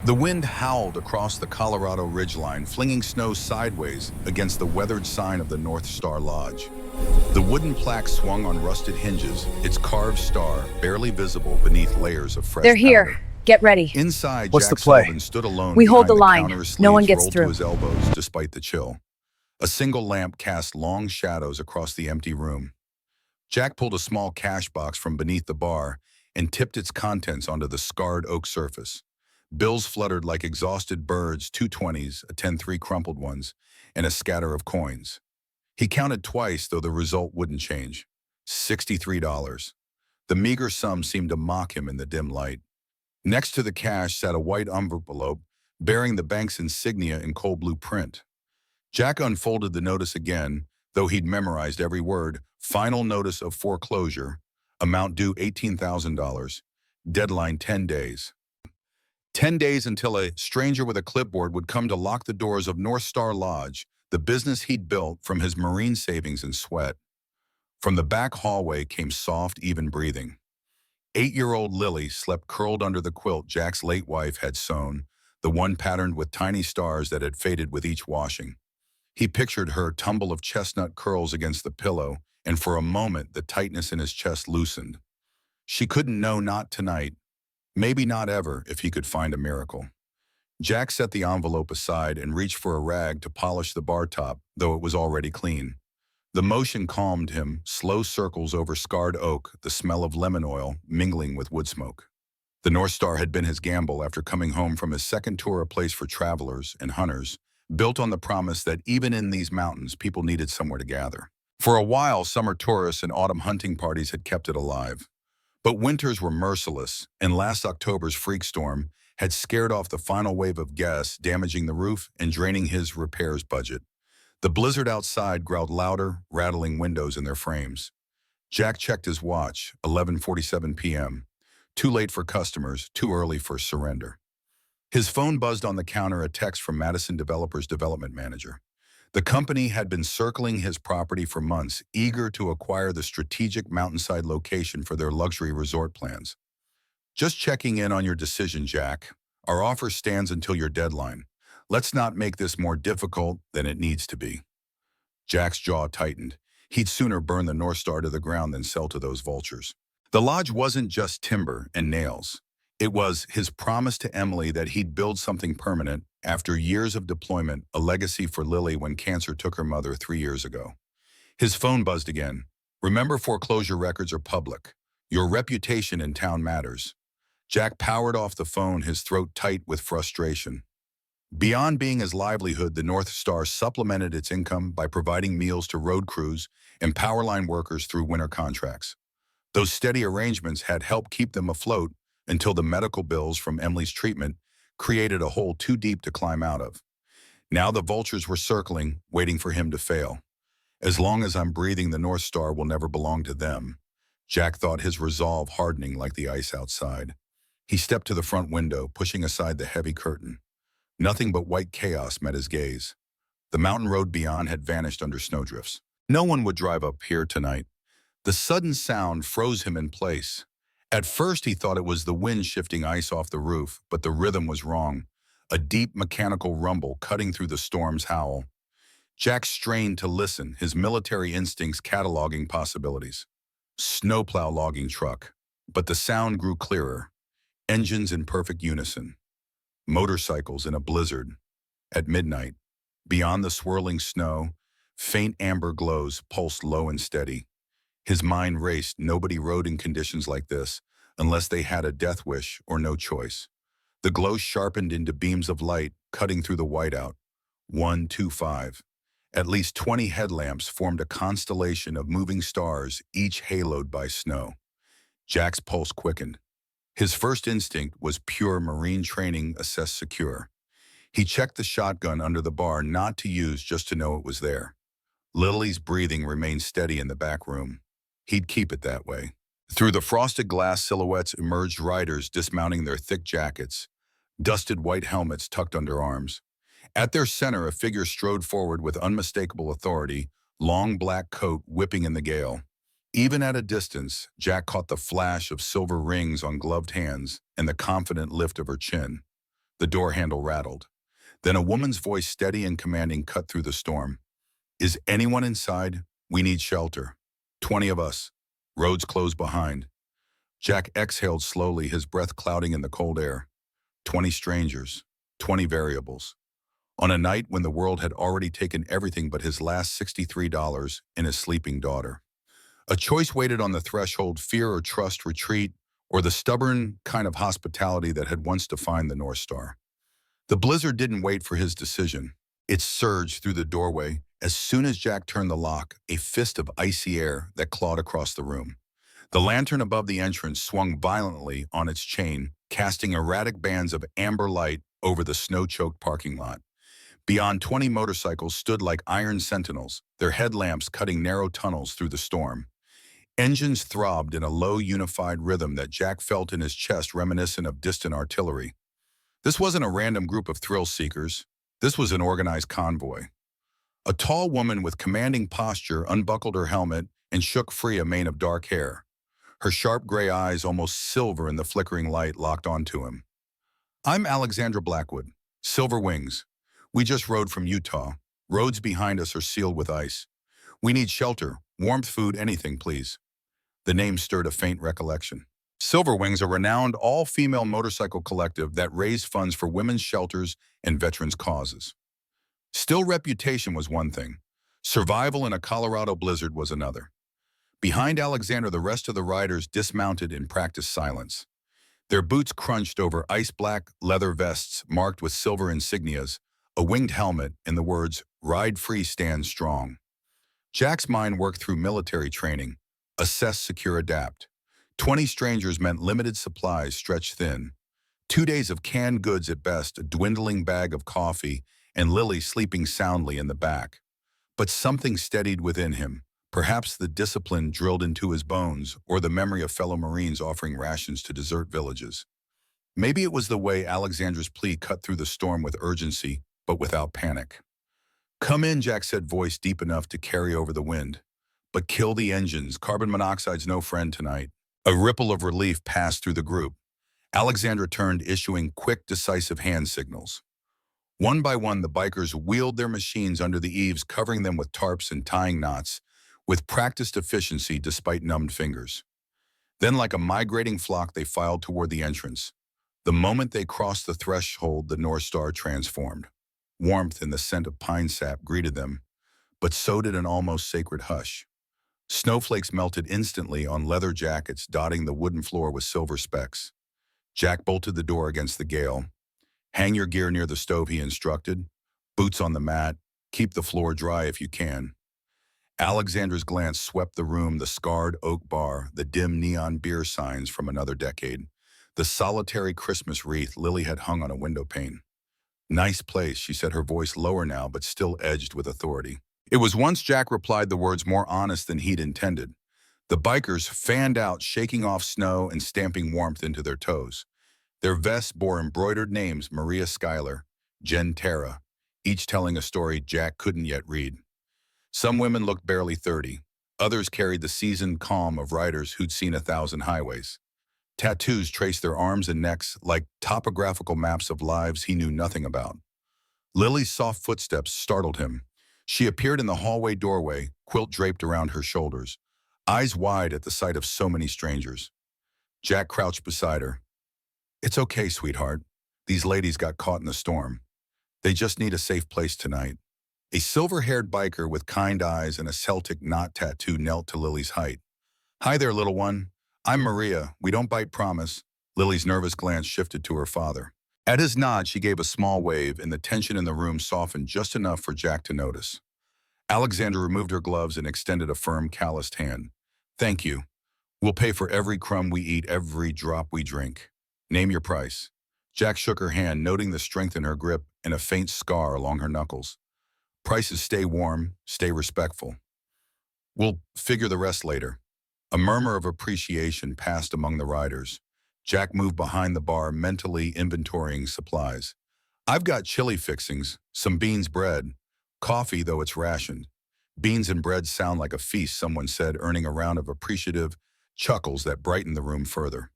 The wind howled across the Colorado ridgeline, flinging snow sideways against the weathered sign of the North Star Lodge. The wooden plaque swung on rusted hinges, its carved star barely visible beneath layers of fresh They're here. powder. Get ready. Inside, What's the Jack play? Sullivan stood alone We hold behind the the line. counter, his No one sleeves gets rolled through. to his elbows despite the chill. A single lamp cast long shadows across the empty room. Jack pulled a small cash box from beneath the bar and tipped its contents onto the scarred oak surface. Bills fluttered like exhausted birds, 2 20s, a 10-3 crumpled ones, and a scatter of coins. He counted twice, though the result wouldn't change. $63. The meager sum seemed to mock him in the dim light. Next to the cash sat a white envelope bearing the bank's insignia in cold blue print. Jack unfolded the notice again, though he'd memorized every word. Final notice of foreclosure, amount due $18,000, deadline 10 days. 10 days until a stranger with a clipboard would come to lock the doors of North Star Lodge, the business he'd built from his Marine savings and sweat. From the back hallway came soft, even breathing. 8-year-old Lily slept curled under the quilt Jack's late wife had sewn, the one patterned with tiny stars that had faded with each washing. He pictured her tumble of chestnut curls against the pillow, and for a moment the tightness in his chest loosened. She couldn't know, not tonight. Maybe not ever, if he could find a miracle. Jack set the envelope aside and reached for a rag to polish the bar top, though it was already clean. The motion calmed him, slow circles over scarred oak, the smell of lemon oil mingling with wood smoke. The North Star had been his gamble after coming home from his second tour, a place for travelers and hunters, built on the promise that even in these mountains, people needed somewhere to gather. For a while, summer tourists and autumn hunting parties had kept it alive. But winters were merciless, and last October's freak storm had scared off the final wave of guests, damaging the roof and draining his repairs budget. The blizzard outside growled louder, rattling windows in their frames. Jack checked his watch, 11:47 p.m. Too late for customers, too early for surrender. His phone buzzed on the counter, a text from Madison Developers development manager. The company had been circling his property for months, eager to acquire the strategic mountainside location for their luxury resort plans. Just checking in on your decision, Jack. Our offer stands until your deadline. Let's not make this more difficult than it needs to be. Jack's jaw tightened. He'd sooner burn the North Star to the ground than sell to those vultures. The lodge wasn't just timber and nails. It was his promise to Emily that he'd build something permanent after years of deployment, a legacy for Lily when cancer took her mother 3 years ago. His phone buzzed again. Remember, foreclosure records are public. Your reputation in town matters. Jack powered off the phone, his throat tight with frustration. Beyond being his livelihood, the North Star supplemented its income by providing meals to road crews and power line workers through winter contracts. Those steady arrangements had helped keep them afloat until the medical bills from Emily's treatment created a hole too deep to climb out of. Now the vultures were circling, waiting for him to fail. As long as I'm breathing, the North Star will never belong to them. Jack thought, his resolve hardening like the ice outside. He stepped to the front window, pushing aside the heavy curtain. Nothing but white chaos met his gaze. The mountain road beyond had vanished under snowdrifts. No one would drive up here tonight. The sudden sound froze him in place. At first, he thought it was the wind shifting ice off the roof, but the rhythm was wrong. A deep mechanical rumble cutting through the storm's howl. Jack strained to listen, his military instincts cataloging possibilities. Snowplow logging truck. But the sound grew clearer. Engines in perfect unison. Motorcycles in a blizzard. At midnight, beyond the swirling snow, faint amber glows pulsed low and steady. His mind raced. Nobody rode in conditions like this, unless they had a death wish or no choice. The glow sharpened into beams of light, cutting through the whiteout. 1, 2, 5. At least 20 headlamps formed a constellation of moving stars, each haloed by snow. Jack's pulse quickened. His first instinct was pure Marine training, assess secure. He checked the shotgun under the bar, not to use, just to know it was there. Lily's breathing remained steady in the back room. He'd keep it that way. Through the frosted glass silhouettes emerged riders dismounting their thick jackets, dusted white helmets tucked under arms. At their center, a figure strode forward with unmistakable authority, long black coat whipping in the gale. Even at a distance, Jack caught the flash of silver rings on gloved hands and the confident lift of her chin. The door handle rattled. Then a woman's voice, steady and commanding, cut through the storm. Is anyone inside? We need shelter. 20 of us. Roads closed behind. Jack exhaled slowly, his breath clouding in the cold air. 20 strangers. 20 variables. On a night when the world had already taken everything but his last $63 and his sleeping daughter. A choice waited on the threshold: fear or trust, retreat, or the stubborn kind of hospitality that had once defined the North Star. The blizzard didn't wait for his decision. It surged through the doorway. As soon as Jack turned the lock, a fist of icy air that clawed across the room. The lantern above the entrance swung violently on its chain, casting erratic bands of amber light over the snow-choked parking lot. Beyond, 20 motorcycles stood like iron sentinels, their headlamps cutting narrow tunnels through the storm. Engines throbbed in a low, unified rhythm that Jack felt in his chest, reminiscent of distant artillery. This wasn't a random group of thrill-seekers. This was an organized convoy. A tall woman with commanding posture unbuckled her helmet and shook free a mane of dark hair. Her sharp gray eyes, almost silver in the flickering light, locked onto him. I'm Alexandra Blackwood. Silver Wings. We just rode from Utah. Roads behind us are sealed with ice. We need shelter, warmth, food, anything, please. The name stirred a faint recollection. Silver Wings, a renowned all-female motorcycle collective that raised funds for women's shelters and veterans' causes. Still, reputation was one thing. Survival in a Colorado blizzard was another. Behind Alexander, the rest of the riders dismounted in practiced silence. Their boots crunched over ice-black leather vests marked with silver insignias, a winged helmet, and the words, "Ride free, stand strong." Jack's mind worked through military training. Assess, secure, adapt. 20 strangers meant limited supplies stretched thin. 2 days of canned goods at best, a dwindling bag of coffee, and Lily sleeping soundly in the back. But something steadied within him. Perhaps the discipline drilled into his bones, or the memory of fellow Marines offering rations to desert villages. Maybe it was the way Alexandra's plea cut through the storm with urgency, but without panic. Come in, Jack said, voice deep enough to carry over the wind. But kill the engines. Carbon monoxide's no friend tonight. A ripple of relief passed through the group. Alexandra turned, issuing quick, decisive hand signals. One by one, the bikers wheeled their machines under the eaves, covering them with tarps and tying knots, with practiced efficiency despite numbed fingers. Then, like a migrating flock, they filed toward the entrance. The moment they crossed the threshold, the North Star transformed. Warmth and the scent of pine sap greeted them, but so did an almost sacred hush. Snowflakes melted instantly on leather jackets, dotting the wooden floor with silver specks. Jack bolted the door against the gale. Hang your gear near the stove, he instructed. Boots on the mat. Keep the floor dry if you can. Alexandra's glance swept the room, the scarred oak bar, the dim neon beer signs from another decade, the solitary Christmas wreath Lily had hung on a window pane. Nice place, she said, her voice lower now but still edged with authority. It was once Jack replied, the words more honest than he'd intended. The bikers fanned out, shaking off snow and stamping warmth into their toes. Their vests bore embroidered names: Maria Schuyler, Jen Terra, each telling a story Jack couldn't yet read. Some women looked barely 30. Others carried the seasoned calm of riders who'd seen 1,000 highways. Tattoos traced their arms and necks like topographical maps of lives he knew nothing about. Lily's soft footsteps startled him. She appeared in the hallway doorway, quilt draped around her shoulders, eyes wide at the sight of so many strangers. Jack crouched beside her. It's okay, sweetheart. These ladies got caught in the storm. They just need a safe place tonight. A silver-haired biker with kind eyes and a Celtic knot tattoo knelt to Lily's height. Hi there, little one. I'm Maria. We don't bite, promise. Lily's nervous glance shifted to her father. At his nod, she gave a small wave, and the tension in the room softened just enough for Jack to notice. Alexandra removed her gloves and extended a firm, calloused hand. Thank you. We'll pay for every crumb we eat, every drop we drink. Name your price. Jack shook her hand, noting the strength in her grip and a faint scar along her knuckles. Prices: stay warm, stay respectful. We'll figure the rest later. A murmur of appreciation passed among the riders. Jack moved behind the bar, mentally inventorying supplies. I've got chili fixings, some beans, bread. Coffee, though it's rationed. Beans and bread sound like a feast, someone said, earning a round of appreciative chuckles that brightened the room further.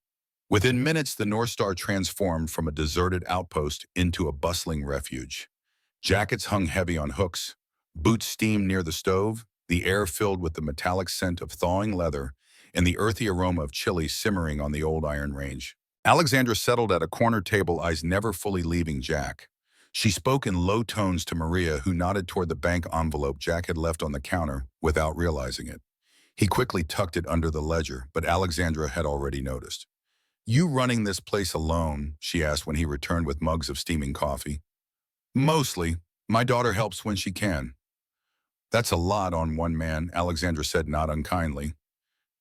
Within minutes, the North Star transformed from a deserted outpost into a bustling refuge. Jackets hung heavy on hooks, boots steamed near the stove, the air filled with the metallic scent of thawing leather and the earthy aroma of chili simmering on the old iron range. Alexandra settled at a corner table, eyes never fully leaving Jack. She spoke in low tones to Maria, who nodded toward the bank envelope Jack had left on the counter without realizing it. He quickly tucked it under the ledger, but Alexandra had already noticed. "You running this place alone?" she asked when he returned with mugs of steaming coffee. "Mostly. My daughter helps when she can." "That's a lot on one man," Alexandra said not unkindly.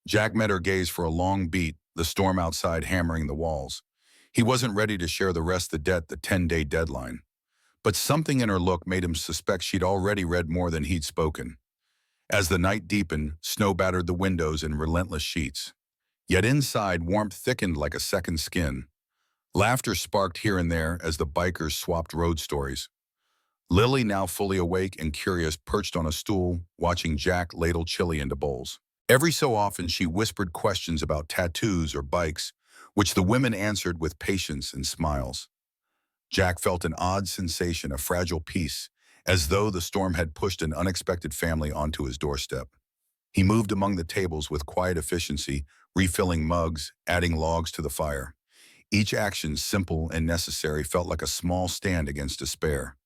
Jack met her gaze for a long beat, the storm outside hammering the walls. He wasn't ready to share the rest of the debt, the 10-day deadline. But something in her look made him suspect she'd already read more than he'd spoken. As the night deepened, snow battered the windows in relentless sheets. Yet inside, warmth thickened like a second skin. Laughter sparked here and there as the bikers swapped road stories. Lily, now fully awake and curious, perched on a stool, watching Jack ladle chili into bowls. Every so often, she whispered questions about tattoos or bikes, which the women answered with patience and smiles. Jack felt an odd sensation, a fragile peace, as though the storm had pushed an unexpected family onto his doorstep. He moved among the tables with quiet efficiency, refilling mugs, adding logs to the fire. Each action, simple and necessary, felt like a small stand against despair.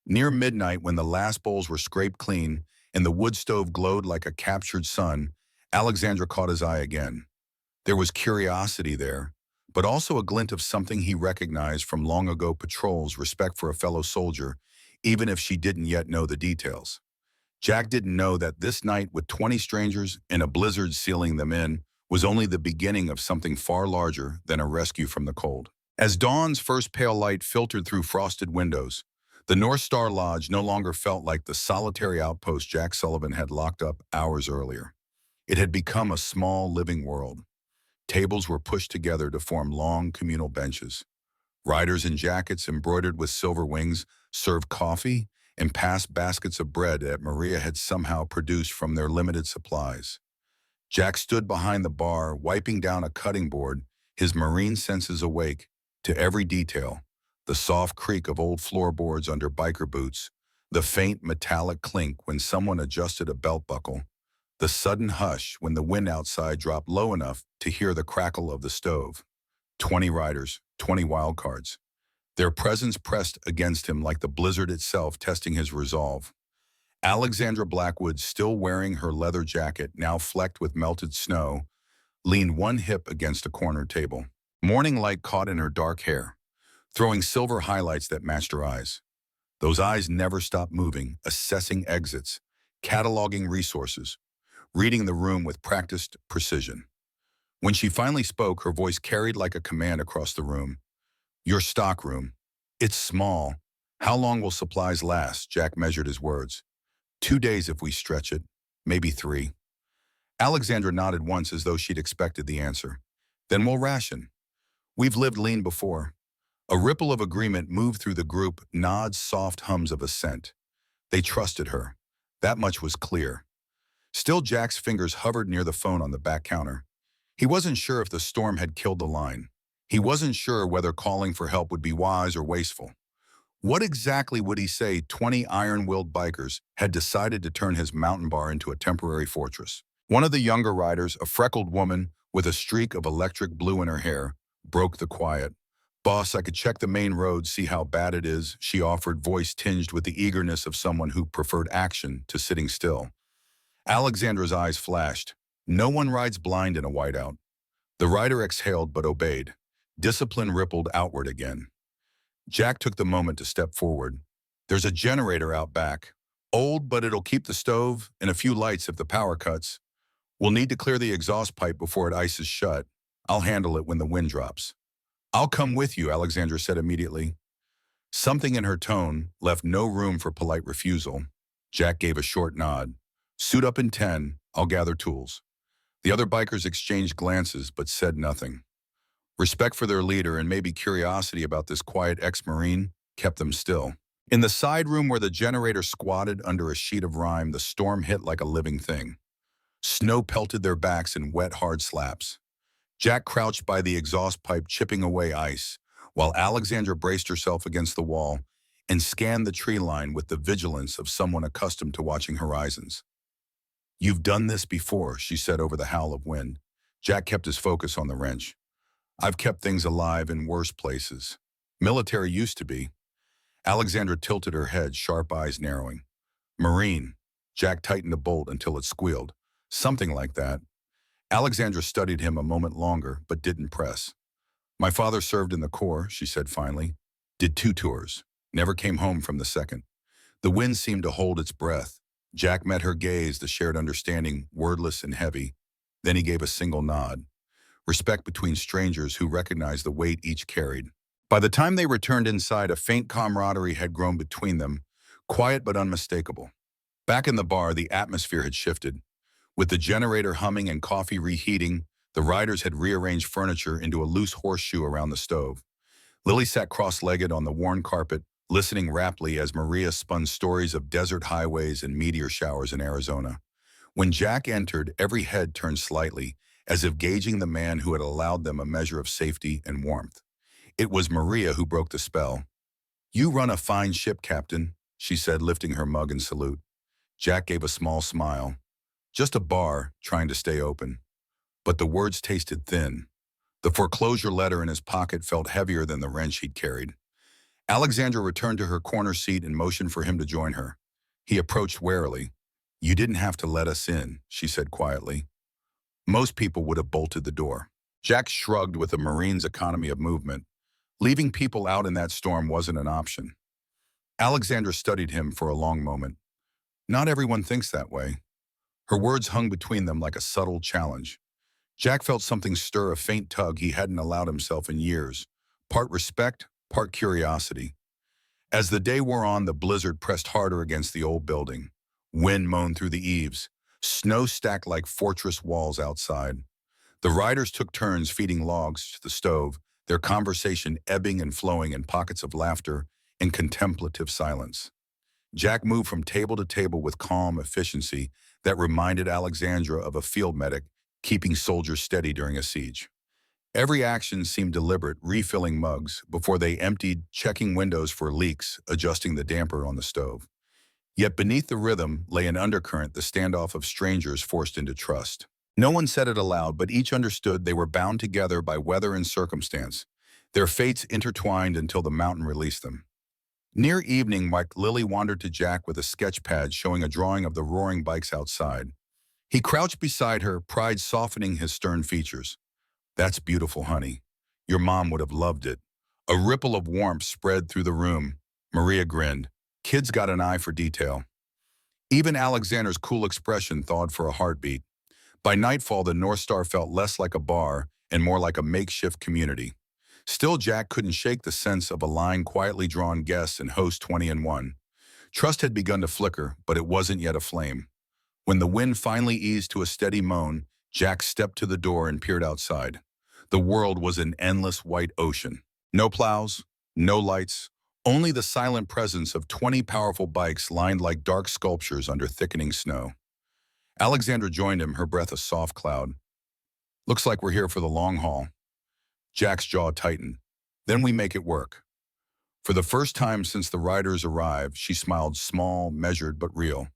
Near midnight, when the last bowls were scraped clean and the wood stove glowed like a captured sun, Alexandra caught his eye again. There was curiosity there, but also a glint of something he recognized from long ago patrols, respect for a fellow soldier, even if she didn't yet know the details. Jack didn't know that this night, with 20 strangers and a blizzard sealing them in, was only the beginning of something far larger than a rescue from the cold. As dawn's first pale light filtered through frosted windows, the North Star Lodge no longer felt like the solitary outpost Jack Sullivan had locked up hours earlier. It had become a small, living world. Tables were pushed together to form long communal benches. Riders in jackets embroidered with silver wings served coffee and passed baskets of bread that Maria had somehow produced from their limited supplies. Jack stood behind the bar, wiping down a cutting board, his marine senses awake to every detail: the soft creak of old floorboards under biker boots, the faint metallic clink when someone adjusted a belt buckle, the sudden hush when the wind outside dropped low enough to hear the crackle of the stove. 20 riders, 20 wildcards. Their presence pressed against him like the blizzard itself, testing his resolve. Alexandra Blackwood, still wearing her leather jacket, now flecked with melted snow, leaned one hip against a corner table. Morning light caught in her dark hair, throwing silver highlights that matched her eyes. Those eyes never stopped moving, assessing exits, cataloging resources, reading the room with practiced precision. When she finally spoke, her voice carried like a command across the room. "Your stockroom. It's small. How long will supplies last?" Jack measured his words. 2 days if we stretch it, maybe 3. Alexandra nodded once as though she'd expected the answer. "Then we'll ration. We've lived lean before." A ripple of agreement moved through the group, nods, soft hums of assent. They trusted her. That much was clear. Still, Jack's fingers hovered near the phone on the back counter. He wasn't sure if the storm had killed the line. He wasn't sure whether calling for help would be wise or wasteful. What exactly would he say 20 iron-willed bikers had decided to turn his mountain bar into a temporary fortress? One of the younger riders, a freckled woman with a streak of electric blue in her hair, broke the quiet. "Boss, I could check the main road, see how bad it is," she offered, voice tinged with the eagerness of someone who preferred action to sitting still. Alexandra's eyes flashed. No one rides blind in a whiteout. The rider exhaled but obeyed. Discipline rippled outward again. Jack took the moment to step forward. "There's a generator out back. Old, but it'll keep the stove and a few lights if the power cuts. We'll need to clear the exhaust pipe before it ices shut. I'll handle it when the wind drops." "I'll come with you," Alexandra said immediately. Something in her tone left no room for polite refusal. Jack gave a short nod. "Suit up in 10. I'll gather tools." The other bikers exchanged glances but said nothing. Respect for their leader and maybe curiosity about this quiet ex-Marine kept them still. In the side room where the generator squatted under a sheet of rime, the storm hit like a living thing. Snow pelted their backs in wet, hard slaps. Jack crouched by the exhaust pipe chipping away ice, while Alexandra braced herself against the wall and scanned the tree line with the vigilance of someone accustomed to watching horizons. "You've done this before," she said over the howl of wind. Jack kept his focus on the wrench. "I've kept things alive in worse places. Military used to be." Alexandra tilted her head, sharp eyes narrowing. "Marine." Jack tightened the bolt until it squealed. "Something like that." Alexandra studied him a moment longer, but didn't press. "My father served in the Corps," she said finally. "Did 2 tours. Never came home from the second." The wind seemed to hold its breath. Jack met her gaze, the shared understanding, wordless and heavy. Then he gave a single nod. Respect between strangers who recognized the weight each carried. By the time they returned inside, a faint camaraderie had grown between them, quiet but unmistakable. Back in the bar, the atmosphere had shifted. With the generator humming and coffee reheating, the riders had rearranged furniture into a loose horseshoe around the stove. Lily sat cross-legged on the worn carpet, listening raptly as Maria spun stories of desert highways and meteor showers in Arizona. When Jack entered, every head turned slightly, as if gauging the man who had allowed them a measure of safety and warmth. It was Maria who broke the spell. "You run a fine ship, Captain," she said, lifting her mug in salute. Jack gave a small smile. Just a bar, trying to stay open. But the words tasted thin. The foreclosure letter in his pocket felt heavier than the wrench he'd carried. Alexandra returned to her corner seat and motioned for him to join her. He approached warily. "You didn't have to let us in," she said quietly. Most people would have bolted the door. Jack shrugged with a Marine's economy of movement. Leaving people out in that storm wasn't an option. Alexandra studied him for a long moment. "Not everyone thinks that way." Her words hung between them like a subtle challenge. Jack felt something stir, a faint tug he hadn't allowed himself in years. Part respect, part curiosity. As the day wore on, the blizzard pressed harder against the old building. Wind moaned through the eaves. Snow stacked like fortress walls outside. The riders took turns feeding logs to the stove, their conversation ebbing and flowing in pockets of laughter and contemplative silence. Jack moved from table to table with calm efficiency that reminded Alexandra of a field medic keeping soldiers steady during a siege. Every action seemed deliberate, refilling mugs before they emptied, checking windows for leaks, adjusting the damper on the stove. Yet beneath the rhythm lay an undercurrent, the standoff of strangers forced into trust. No one said it aloud, but each understood they were bound together by weather and circumstance, their fates intertwined until the mountain released them. Near evening, Lily wandered to Jack with a sketch pad showing a drawing of the roaring bikes outside. He crouched beside her, pride softening his stern features. "That's beautiful, honey. Your mom would have loved it." A ripple of warmth spread through the room. Maria grinned. Kids got an eye for detail. Even Alexander's cool expression thawed for a heartbeat. By nightfall, the North Star felt less like a bar and more like a makeshift community. Still, Jack couldn't shake the sense of a line quietly drawn guests and host 20 and 1. Trust had begun to flicker, but it wasn't yet aflame. When the wind finally eased to a steady moan, Jack stepped to the door and peered outside. The world was an endless white ocean. No plows, no lights, only the silent presence of 20 powerful bikes lined like dark sculptures under thickening snow. Alexandra joined him, her breath a soft cloud. "Looks like we're here for the long haul." Jack's jaw tightened. "Then we make it work." For the first time since the riders arrived, she smiled, small, measured, but real.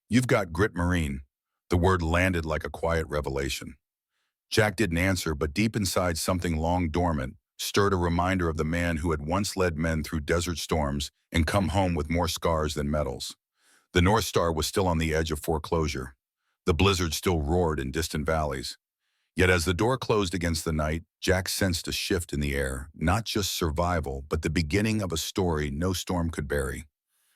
"You've got grit, Marine." The word landed like a quiet revelation. Jack didn't answer, but deep inside something long dormant stirred a reminder of the man who had once led men through desert storms and come home with more scars than medals. The North Star was still on the edge of foreclosure. The blizzard still roared in distant valleys. Yet as the door closed against the night, Jack sensed a shift in the air, not just survival, but the beginning of a story no storm could bury.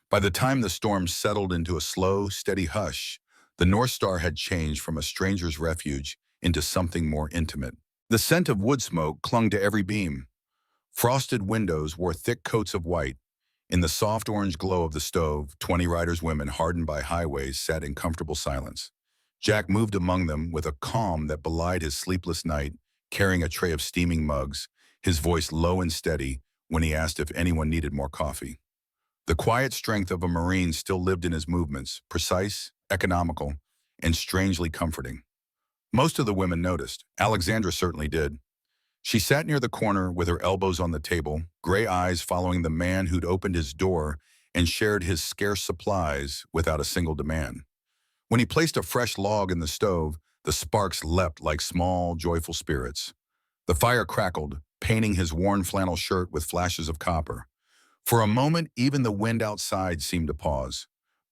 By the time the storm settled into a slow, steady hush, the North Star had changed from a stranger's refuge into something more intimate. The scent of wood smoke clung to every beam. Frosted windows wore thick coats of white. In the soft orange glow of the stove, 20 riders' women hardened by highways sat in comfortable silence. Jack moved among them with a calm that belied his sleepless night, carrying a tray of steaming mugs, his voice low and steady when he asked if anyone needed more coffee. The quiet strength of a Marine still lived in his movements, precise, economical, and strangely comforting. Most of the women noticed. Alexandra certainly did. She sat near the corner with her elbows on the table, gray eyes following the man who'd opened his door and shared his scarce supplies without a single demand. When he placed a fresh log in the stove, the sparks leapt like small, joyful spirits. The fire crackled, painting his worn flannel shirt with flashes of copper. For a moment, even the wind outside seemed to pause.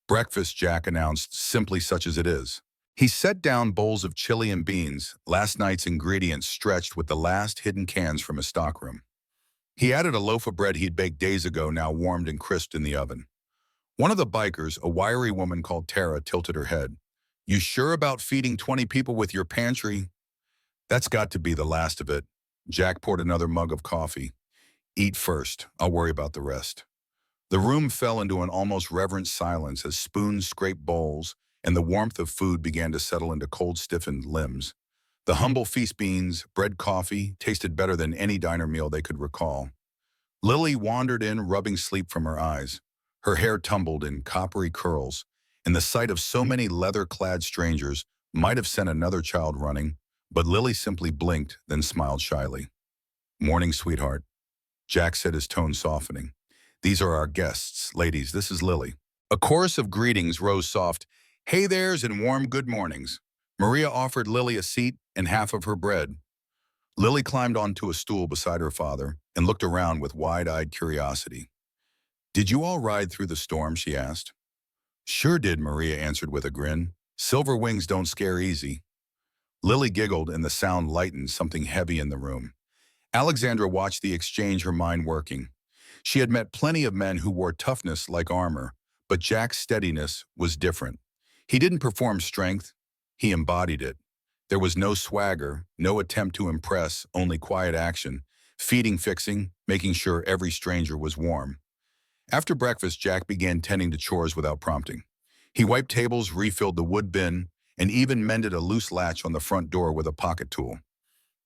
"Breakfast," Jack announced, simply such as it is. He set down bowls of chili and beans, last night's ingredients stretched with the last hidden cans from his stockroom. He added a loaf of bread he'd baked days ago, now warmed and crisped in the oven. One of the bikers, a wiry woman called Tara, tilted her head. "You sure about feeding 20 people with your pantry?" "That's got to be the last of it." Jack poured another mug of coffee. "Eat first. I'll worry about the rest." The room fell into an almost reverent silence as spoons scraped bowls and the warmth of food began to settle into cold, stiffened limbs. The humble feast beans, bread, coffee tasted better than any diner meal they could recall. Lily wandered in, rubbing sleep from her eyes. Her hair tumbled in coppery curls, and the sight of so many leather-clad strangers might have sent another child running, but Lily simply blinked, then smiled shyly. "Morning, sweetheart," Jack said, his tone softening. "These are our guests. Ladies, this is Lily." A chorus of greetings rose soft, "Hey there's" and warm good mornings. Maria offered Lily a seat and half of her bread. Lily climbed onto a stool beside her father and looked around with wide-eyed curiosity. "Did you all ride through the storm?" she asked. "Sure did," Maria answered with a grin. "Silver wings don't scare easy." Lily giggled and the sound lightened something heavy in the room. Alexandra watched the exchange, her mind working. She had met plenty of men who wore toughness like armor, but Jack's steadiness was different. He didn't perform strength, he embodied it. There was no swagger, no attempt to impress, only quiet action, feeding, fixing, making sure every stranger was warm. After breakfast, Jack began tending to chores without prompting. He wiped tables, refilled the wood bin, and even mended a loose latch on the front door with a pocket tool.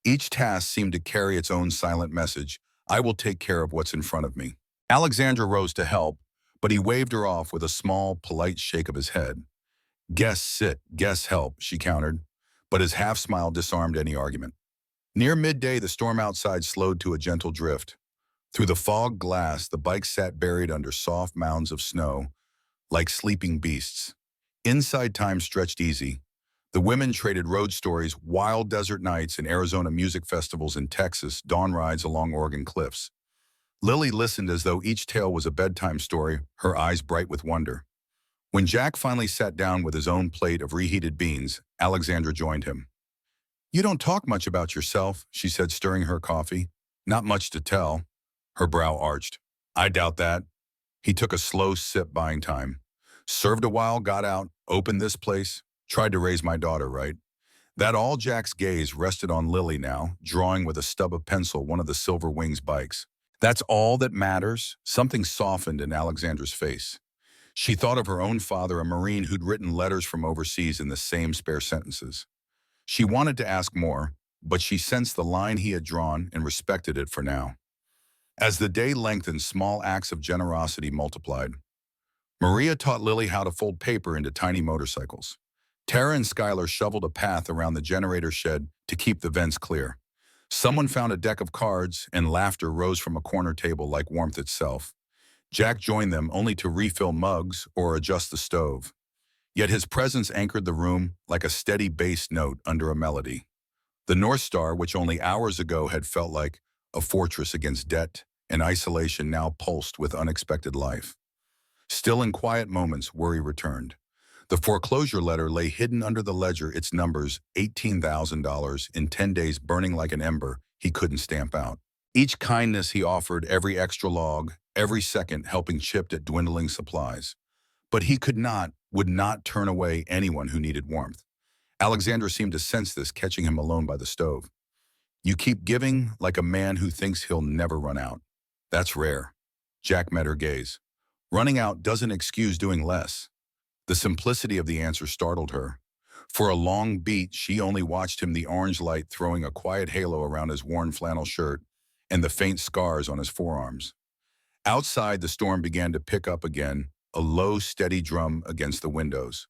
Each task seemed to carry its own silent message: "I will take care of what's in front of me." Alexandra rose to help, but he waved her off with a small, polite shake of his head. "Guests sit, guests help," she countered, but his half-smile disarmed any argument. Near midday, the storm outside slowed to a gentle drift. Through the fog glass, the bikes sat buried under soft mounds of snow, like sleeping beasts. Inside, time stretched easy. The women traded road stories, wild desert nights and Arizona music festivals in Texas, dawn rides along Oregon cliffs. Lily listened as though each tale was a bedtime story, her eyes bright with wonder. When Jack finally sat down with his own plate of reheated beans, Alexandra joined him. "You don't talk much about yourself," she said, stirring her coffee. "Not much to tell." Her brow arched. "I doubt that." He took a slow sip, buying time. "Served a while, got out, opened this place, tried to raise my daughter, right?" That all? Jack's gaze rested on Lily now, drawing with a stub of pencil one of the Silver Wings bikes. "That's all that matters?" Something softened in Alexandra's face. She thought of her own father, a Marine who'd written letters from overseas in the same spare sentences. She wanted to ask more, but she sensed the line he had drawn and respected it for now. As the day lengthened, small acts of generosity multiplied. Maria taught Lily how to fold paper into tiny motorcycles. Tara and Skylar shoveled a path around the generator shed to keep the vents clear. Someone found a deck of cards, and laughter rose from a corner table like warmth itself. Jack joined them only to refill mugs or adjust the stove. Yet his presence anchored the room like a steady bass note under a melody. The North Star, which only hours ago had felt like a fortress against debt and isolation, now pulsed with unexpected life. Still, in quiet moments, worry returned. The foreclosure letter lay hidden under the ledger, its numbers $18,000 in 10 days, burning like an ember he couldn't stamp out. Each kindness he offered, every extra log, every second helping chip at dwindling supplies. But he would not turn away anyone who needed warmth. Alexandra seemed to sense this, catching him alone by the stove. "You keep giving like a man who thinks he'll never run out. That's rare." Jack met her gaze. "Running out doesn't excuse doing less." The simplicity of the answer startled her. For a long beat, she only watched him, the orange light throwing a quiet halo around his worn flannel shirt and the faint scars on his forearms. Outside, the storm began to pick up again, a low, steady drum against the windows.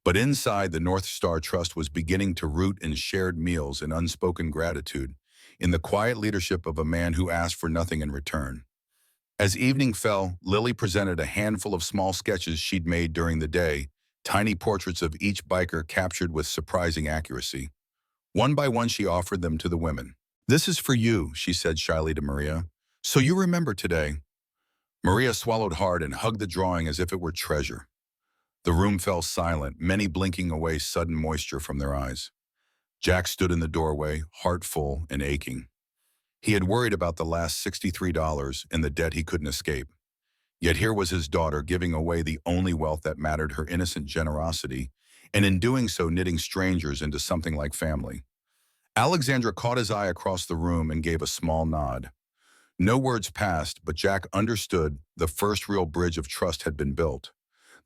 But inside, the North Star Trust was beginning to root in shared meals and unspoken gratitude, in the quiet leadership of a man who asked for nothing in return. As evening fell, Lily presented a handful of small sketches she'd made during the day, tiny portraits of each biker captured with surprising accuracy. One by one, she offered them to the women. "This is for you," she said shyly to Maria. "So you remember today." Maria swallowed hard and hugged the drawing as if it were treasure. The room fell silent, many blinking away sudden moisture from their eyes. Jack stood in the doorway, heart full and aching. He had worried about the last $63 and the debt he couldn't escape. Yet here was his daughter giving away the only wealth that mattered, her innocent generosity, and in doing so knitting strangers into something like family. Alexandra caught his eye across the room and gave a small nod. No words passed, but Jack understood the first real bridge of trust had been built.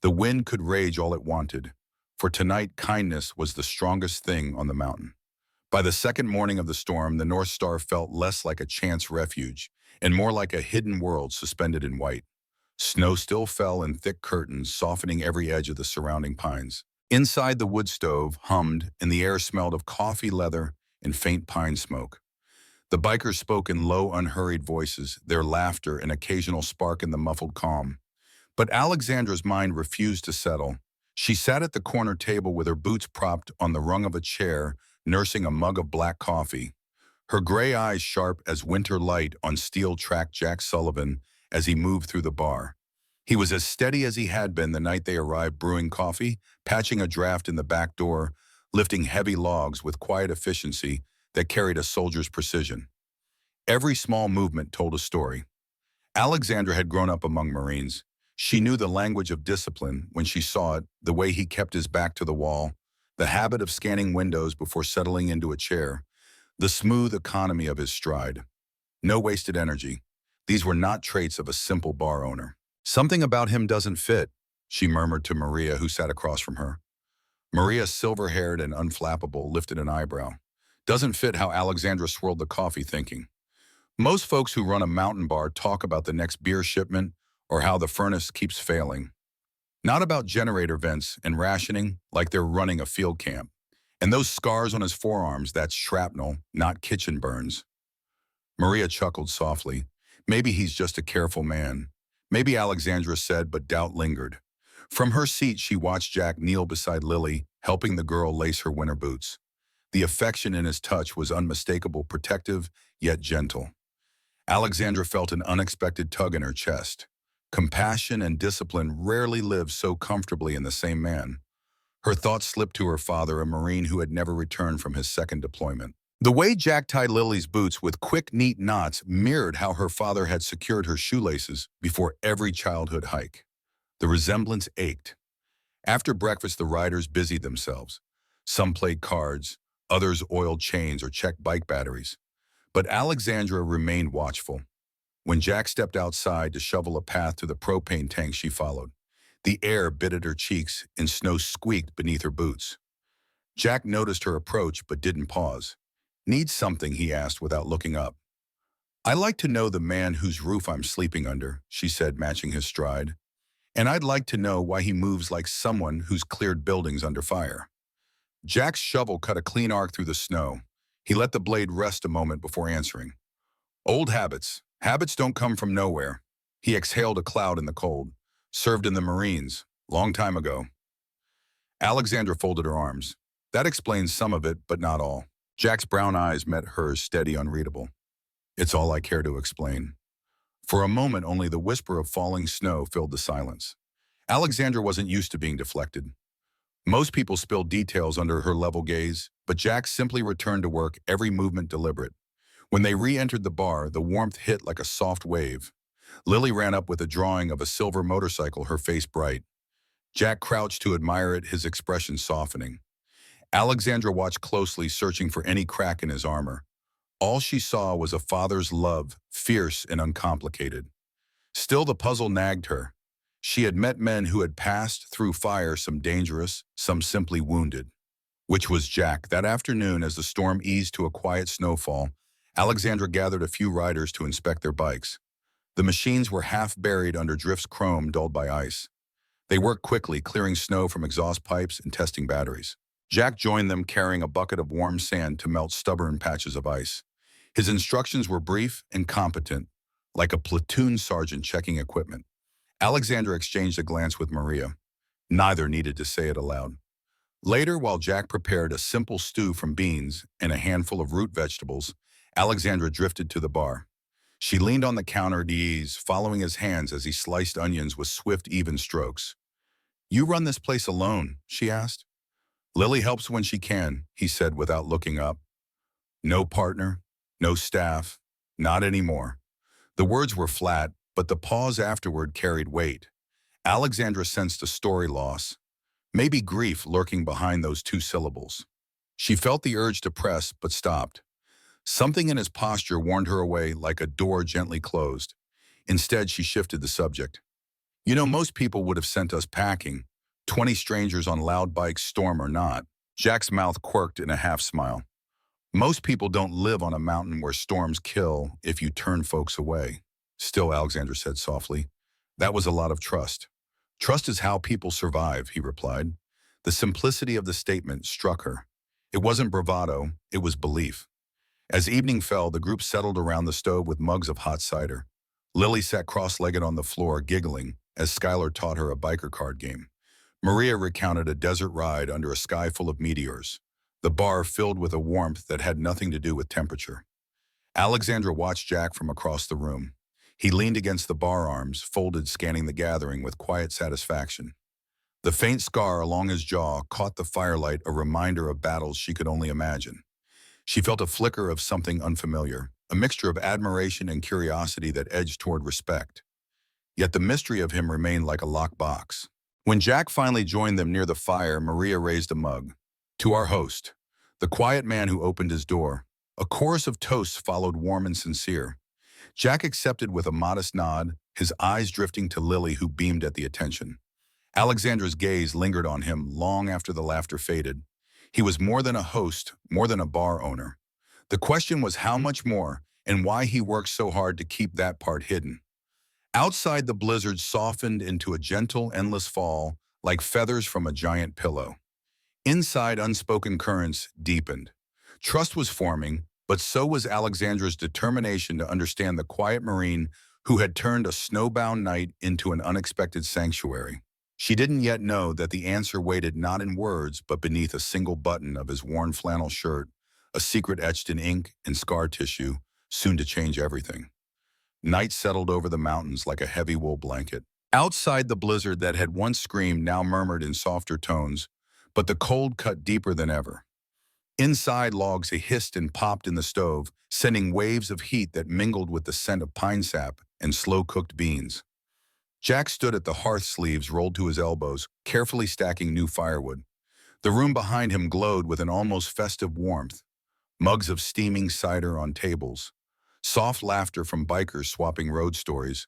The wind could rage all it wanted, for tonight kindness was the strongest thing on the mountain. By the second morning of the storm, the North Star felt less like a chance refuge and more like a hidden world suspended in white. Snow still fell in thick curtains, softening every edge of the surrounding pines. Inside, the wood stove hummed, and the air smelled of coffee, leather, and faint pine smoke. The bikers spoke in low, unhurried voices, their laughter an occasional spark in the muffled calm. But Alexandra's mind refused to settle. She sat at the corner table with her boots propped on the rung of a chair, nursing a mug of black coffee. Her gray eyes sharp as winter light on steel tracked Jack Sullivan as he moved through the bar. He was as steady as he had been the night they arrived, brewing coffee, patching a draft in the back door, lifting heavy logs with quiet efficiency that carried a soldier's precision. Every small movement told a story. Alexandra had grown up among Marines. She knew the language of discipline when she saw it, the way he kept his back to the wall, the habit of scanning windows before settling into a chair, the smooth economy of his stride. No wasted energy. These were not traits of a simple bar owner. "Something about him doesn't fit," she murmured to Maria, who sat across from her. Maria, silver-haired and unflappable, lifted an eyebrow. "Doesn't fit how?" Alexandra swirled the coffee, thinking. "Most folks who run a mountain bar talk about the next beer shipment or how the furnace keeps failing. Not about generator vents and rationing like they're running a field camp. And those scars on his forearms, that's shrapnel, not kitchen burns." Maria chuckled softly. "Maybe he's just a careful man." "Maybe," Alexandra said, but doubt lingered. From her seat, she watched Jack kneel beside Lily, helping the girl lace her winter boots. The affection in his touch was unmistakable, protective, yet gentle. Alexandra felt an unexpected tug in her chest. Compassion and discipline rarely live so comfortably in the same man. Her thoughts slipped to her father, a Marine who had never returned from his second deployment. The way Jack tied Lily's boots with quick, neat knots mirrored how her father had secured her shoelaces before every childhood hike. The resemblance ached. After breakfast, the riders busied themselves. Some played cards, others oiled chains or checked bike batteries. But Alexandra remained watchful. When Jack stepped outside to shovel a path to the propane tank, she followed. The air bit at her cheeks and snow squeaked beneath her boots. Jack noticed her approach but didn't pause. "Need something?" he asked without looking up. "I like to know the man whose roof I'm sleeping under," she said, matching his stride. "And I'd like to know why he moves like someone who's cleared buildings under fire." Jack's shovel cut a clean arc through the snow. He let the blade rest a moment before answering. "Old habits. Habits don't come from nowhere." He exhaled a cloud in the cold. "Served in the Marines. Long time ago." Alexandra folded her arms. "That explains some of it, but not all." Jack's brown eyes met hers, steady, unreadable. "It's all I care to explain." For a moment, only the whisper of falling snow filled the silence. Alexandra wasn't used to being deflected. Most people spilled details under her level gaze, but Jack simply returned to work, every movement deliberate. When they re-entered the bar, the warmth hit like a soft wave. Lily ran up with a drawing of a silver motorcycle, her face bright. Jack crouched to admire it, his expression softening. Alexandra watched closely, searching for any crack in his armor. All she saw was a father's love, fierce and uncomplicated. Still, the puzzle nagged her. She had met men who had passed through fire, some dangerous, some simply wounded. Which was Jack? That afternoon, as the storm eased to a quiet snowfall, Alexandra gathered a few riders to inspect their bikes. The machines were half buried under drifts, chrome dulled by ice. They worked quickly, clearing snow from exhaust pipes and testing batteries. Jack joined them carrying a bucket of warm sand to melt stubborn patches of ice. His instructions were brief and competent, like a platoon sergeant checking equipment. Alexandra exchanged a glance with Maria. Neither needed to say it aloud. Later, while Jack prepared a simple stew from beans and a handful of root vegetables, Alexandra drifted to the bar. She leaned on the counter at ease, following his hands as he sliced onions with swift, even strokes. "You run this place alone?" she asked. "Lily helps when she can," he said without looking up. "No partner, no staff, not anymore." The words were flat, but the pause afterward carried weight. Alexandra sensed a story loss, maybe grief lurking behind those two syllables. She felt the urge to press, but stopped. Something in his posture warned her away like a door gently closed. Instead, she shifted the subject. "You know, most people would have sent us packing. 20 strangers on loud bikes, storm or not." Jack's mouth quirked in a half-smile. "Most people don't live on a mountain where storms kill if you turn folks away." "Still," Alexandra said softly, "that was a lot of trust." "Trust is how people survive," he replied. The simplicity of the statement struck her. It wasn't bravado, it was belief. As evening fell, the group settled around the stove with mugs of hot cider. Lily sat cross-legged on the floor, giggling, as Skylar taught her a biker card game. Maria recounted a desert ride under a sky full of meteors, the bar filled with a warmth that had nothing to do with temperature. Alexandra watched Jack from across the room. He leaned against the bar arms, folded, scanning the gathering with quiet satisfaction. The faint scar along his jaw caught the firelight, a reminder of battles she could only imagine. She felt a flicker of something unfamiliar, a mixture of admiration and curiosity that edged toward respect. Yet the mystery of him remained like a locked box. When Jack finally joined them near the fire, Maria raised a mug. "To our host, the quiet man who opened his door." A chorus of toasts followed, warm and sincere. Jack accepted with a modest nod, his eyes drifting to Lily, who beamed at the attention. Alexandra's gaze lingered on him long after the laughter faded. He was more than a host, more than a bar owner. The question was how much more, and why he worked so hard to keep that part hidden. Outside, the blizzard softened into a gentle, endless fall, like feathers from a giant pillow. Inside, unspoken currents deepened. Trust was forming, but so was Alexandra's determination to understand the quiet Marine who had turned a snowbound night into an unexpected sanctuary. She didn't yet know that the answer waited not in words, but beneath a single button of his worn flannel shirt, a secret etched in ink and scar tissue, soon to change everything. Night settled over the mountains like a heavy wool blanket. Outside, the blizzard that had once screamed now murmured in softer tones, but the cold cut deeper than ever. Inside, logs hissed and popped in the stove, sending waves of heat that mingled with the scent of pine sap and slow-cooked beans. Jack stood at the hearth, sleeves rolled to his elbows, carefully stacking new firewood. The room behind him glowed with an almost festive warmth. Mugs of steaming cider on tables. Soft laughter from bikers swapping road stories.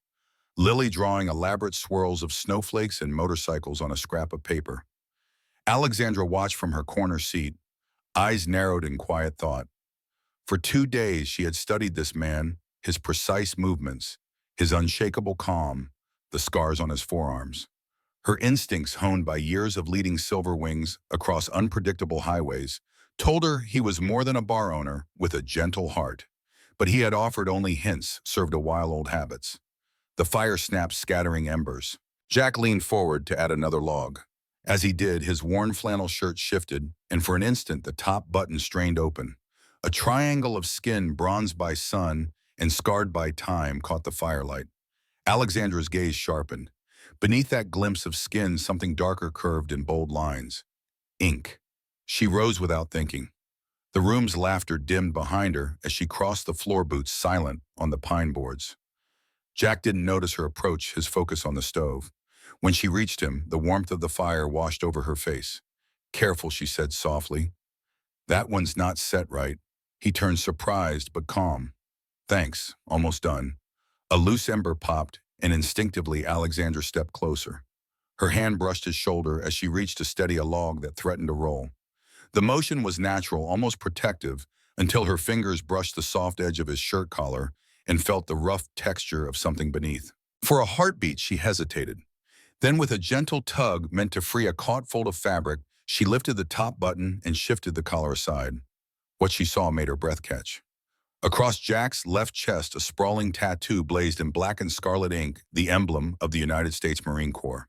Lily drawing elaborate swirls of snowflakes and motorcycles on a scrap of paper. Alexandra watched from her corner seat, eyes narrowed in quiet thought. For 2 days she had studied this man, his precise movements, his unshakable calm, the scars on his forearms. Her instincts, honed by years of leading Silver Wings across unpredictable highways, told her he was more than a bar owner with a gentle heart. But he had offered only hints, served to while old habits. The fire snapped, scattering embers. Jack leaned forward to add another log. As he did, his worn flannel shirt shifted, and for an instant the top button strained open. A triangle of skin bronzed by sun and scarred by time caught the firelight. Alexandra's gaze sharpened. Beneath that glimpse of skin, something darker curved in bold lines. Ink. She rose without thinking. The room's laughter dimmed behind her as she crossed the floor boots, silent on the pine boards. Jack didn't notice her approach, his focus on the stove. When she reached him, the warmth of the fire washed over her face. "Careful," she said softly. "That one's not set right." He turned, surprised but calm. "Thanks, almost done." A loose ember popped, and instinctively Alexandra stepped closer. Her hand brushed his shoulder as she reached to steady a log that threatened to roll. The motion was natural, almost protective, until her fingers brushed the soft edge of his shirt collar and felt the rough texture of something beneath. For a heartbeat, she hesitated. Then with a gentle tug meant to free a caught fold of fabric, she lifted the top button and shifted the collar aside. What she saw made her breath catch. Across Jack's left chest, a sprawling tattoo blazed in black and scarlet ink, the emblem of the United States Marine Corps.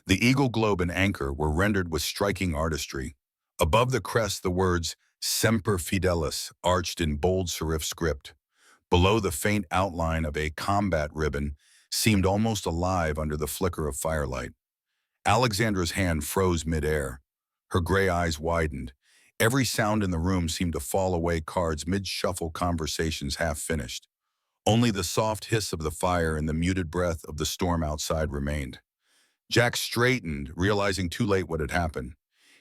The eagle globe and anchor were rendered with striking artistry. Above the crest, the words Semper Fidelis arched in bold serif script. Below, the faint outline of a combat ribbon seemed almost alive under the flicker of firelight. Alexandra's hand froze midair. Her gray eyes widened. Every sound in the room seemed to fall away, cards mid-shuffle, conversations half finished. Only the soft hiss of the fire and the muted breath of the storm outside remained. Jack straightened, realizing too late what had happened.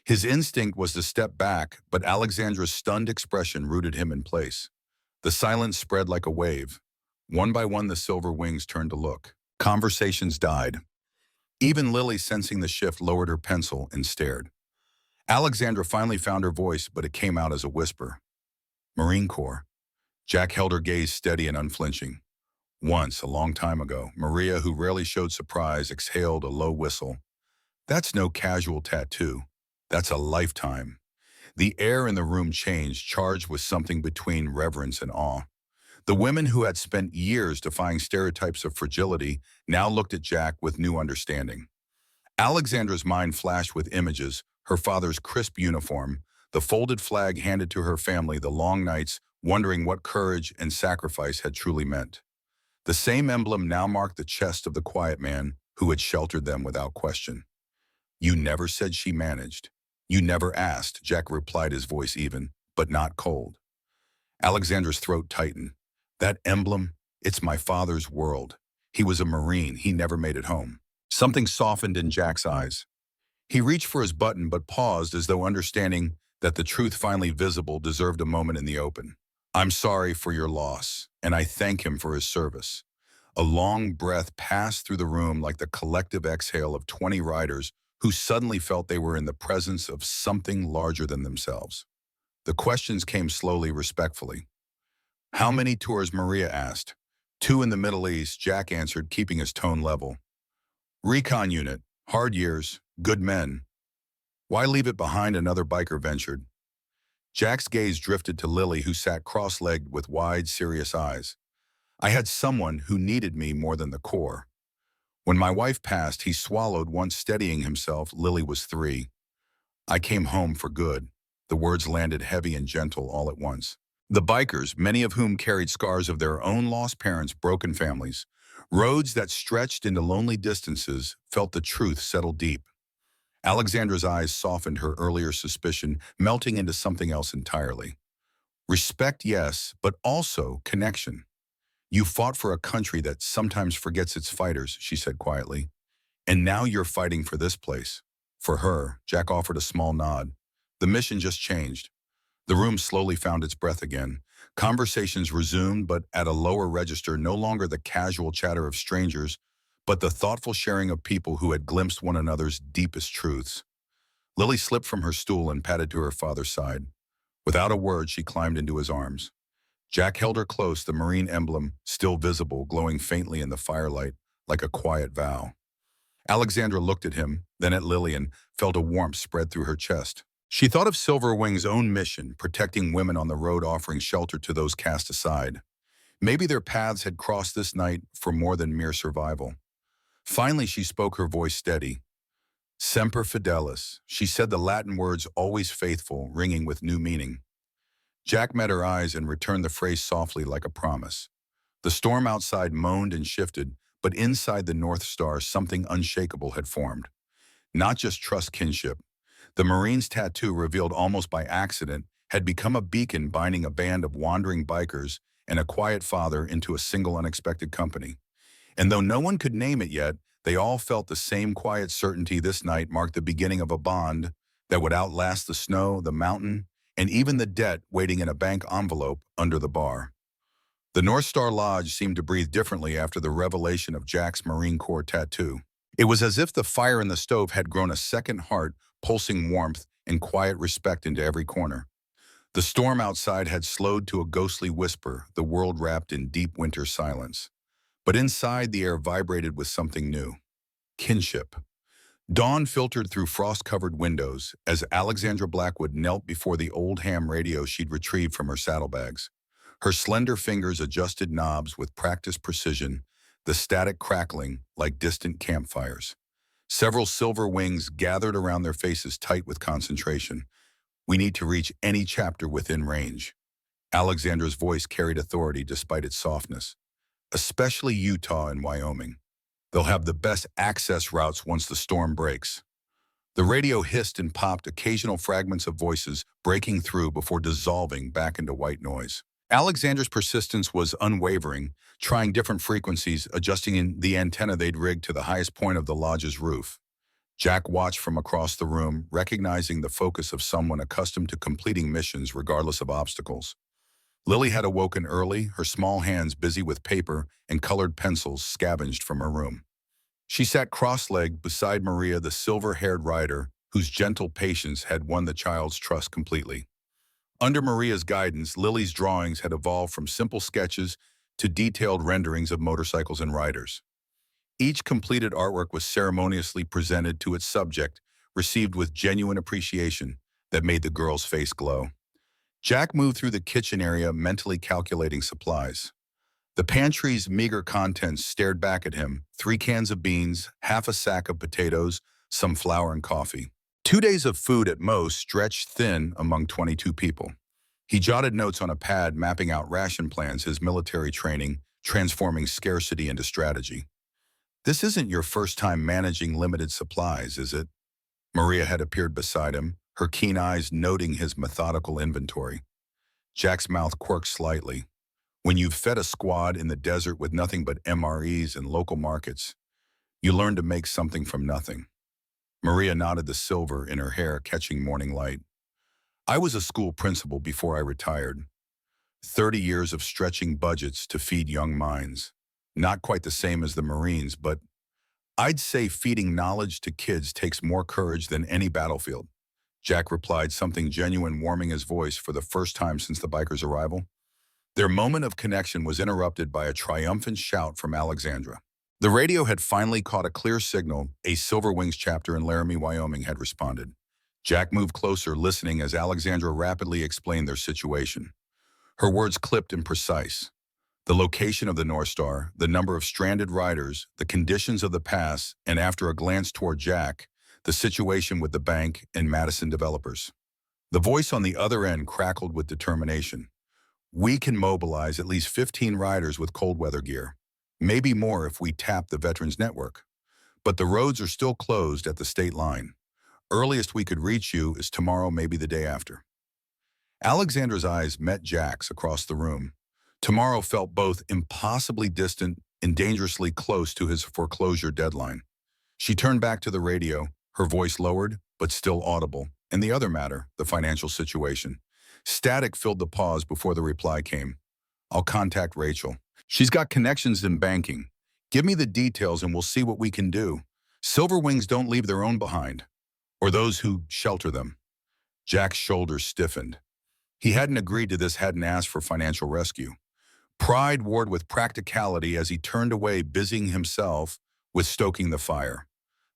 His instinct was to step back, but Alexandra's stunned expression rooted him in place. The silence spread like a wave. One by one, the silver wings turned to look. Conversations died. Even Lily, sensing the shift, lowered her pencil and stared. Alexandra finally found her voice, but it came out as a whisper. Marine Corps. Jack held her gaze steady and unflinching. Once, a long time ago, Maria, who rarely showed surprise, exhaled a low whistle. That's no casual tattoo. That's a lifetime. The air in the room changed, charged with something between reverence and awe. The women who had spent years defying stereotypes of fragility now looked at Jack with new understanding. Alexandra's mind flashed with images, her father's crisp uniform, the folded flag handed to her family, the long nights wondering what courage and sacrifice had truly meant. The same emblem now marked the chest of the quiet man who had sheltered them without question. You never said she managed. You never asked, Jack replied, his voice even, but not cold. Alexandra's throat tightened. That emblem, it's my father's world. He was a Marine, he never made it home. Something softened in Jack's eyes. He reached for his button but paused as though understanding that the truth finally visible deserved a moment in the open. I'm sorry for your loss, and I thank him for his service. A long breath passed through the room like the collective exhale of 20 riders who suddenly felt they were in the presence of something larger than themselves. The questions came slowly, respectfully. How many tours? Maria asked. 2 in the Middle East, Jack answered, keeping his tone level. Recon unit, hard years, good men. Why leave it behind? Another biker ventured. Jack's gaze drifted to Lily, who sat cross-legged with wide, serious eyes. I had someone who needed me more than the Corps. When my wife passed, he swallowed, once steadying himself. Lily was 3. I came home for good. The words landed heavy and gentle all at once. The bikers, many of whom carried scars of their own lost parents, broken families, roads that stretched into lonely distances, felt the truth settle deep. Alexandra's eyes softened, her earlier suspicion melting into something else entirely. Respect, yes, but also connection. You fought for a country that sometimes forgets its fighters, she said quietly. And now you're fighting for this place. For her, Jack offered a small nod. The mission just changed. The room slowly found its breath again. Conversations resumed, but at a lower register, no longer the casual chatter of strangers, but the thoughtful sharing of people who had glimpsed one another's deepest truths. Lily slipped from her stool and padded to her father's side. Without a word, she climbed into his arms. Jack held her close, the Marine emblem still visible, glowing faintly in the firelight, like a quiet vow. Alexandra looked at him, then at Lily, and felt a warmth spread through her chest. She thought of Silver Wing's own mission, protecting women on the road, offering shelter to those cast aside. Maybe their paths had crossed this night for more than mere survival. Finally, she spoke, her voice steady. Semper Fidelis. She said the Latin words always faithful, ringing with new meaning. Jack met her eyes and returned the phrase softly, like a promise. The storm outside moaned and shifted, but inside the North Star something unshakable had formed. Not just trust, kinship. The Marine's tattoo, revealed almost by accident, had become a beacon binding a band of wandering bikers and a quiet father into a single unexpected company. And though no one could name it yet, they all felt the same quiet certainty. This night marked the beginning of a bond that would outlast the snow, the mountain, and even the debt waiting in a bank envelope under the bar. The North Star Lodge seemed to breathe differently after the revelation of Jack's Marine Corps tattoo. It was as if the fire in the stove had grown a second heart, pulsing warmth and quiet respect into every corner. The storm outside had slowed to a ghostly whisper, the world wrapped in deep winter silence. But inside, the air vibrated with something new. kinship. Dawn filtered through frost-covered windows as Alexandra Blackwood knelt before the old ham radio she'd retrieved from her saddlebags. Her slender fingers adjusted knobs with practiced precision, the static crackling like distant campfires. Several silver wings gathered around their faces tight with concentration. We need to reach any chapter within range. Alexandra's voice carried authority despite its softness. Especially Utah and Wyoming. They'll have the best access routes once the storm breaks. The radio hissed and popped, occasional fragments of voices breaking through before dissolving back into white noise. Alexander's persistence was unwavering, trying different frequencies, adjusting in the antenna they'd rigged to the highest point of the lodge's roof. Jack watched from across the room, recognizing the focus of someone accustomed to completing missions regardless of obstacles. Lily had awoken early, her small hands busy with paper and colored pencils scavenged from her room. She sat cross-legged beside Maria, the silver-haired rider, whose gentle patience had won the child's trust completely. Under Maria's guidance, Lily's drawings had evolved from simple sketches to detailed renderings of motorcycles and riders. Each completed artwork was ceremoniously presented to its subject, received with genuine appreciation that made the girl's face glow. Jack moved through the kitchen area, mentally calculating supplies. The pantry's meager contents stared back at him: 3 cans of beans, half a sack of potatoes, some flour and coffee. 2 days of food at most, stretched thin among 22 people. He jotted notes on a pad, mapping out ration plans, his military training, transforming scarcity into strategy. "This isn't your first time managing limited supplies, is it?" Maria had appeared beside him, her keen eyes noting his methodical inventory. Jack's mouth quirked slightly. When you've fed a squad in the desert with nothing but MREs and local markets, you learn to make something from nothing. Maria nodded, the silver in her hair catching morning light. "I was a school principal before I retired. 30 years of stretching budgets to feed young minds. Not quite the same as the Marines, but I'd say feeding knowledge to kids takes more courage than any battlefield." Jack replied, something genuine warming his voice for the first time since the bikers' arrival. Their moment of connection was interrupted by a triumphant shout from Alexandra. The radio had finally caught a clear signal. A Silver Wings chapter in Laramie, Wyoming had responded. Jack moved closer, listening as Alexandra rapidly explained their situation. Her words clipped and precise. The location of the North Star, the number of stranded riders, the conditions of the pass, and after a glance toward Jack, the situation with the bank and Madison developers. The voice on the other end crackled with determination. "We can mobilize at least 15 riders with cold weather gear. Maybe more if we tap the Veterans Network. But the roads are still closed at the state line. Earliest we could reach you is tomorrow, maybe the day after." Alexandra's eyes met Jack's across the room. Tomorrow felt both impossibly distant and dangerously close to his foreclosure deadline. She turned back to the radio, her voice lowered, but still audible. And the other matter, the financial situation. Static filled the pause before the reply came. "I'll contact Rachel. She's got connections in banking. Give me the details and we'll see what we can do. Silver Wings don't leave their own behind, or those who shelter them." Jack's shoulders stiffened. He hadn't agreed to this, hadn't asked for financial rescue. Pride warred with practicality as he turned away, busying himself with stoking the fire.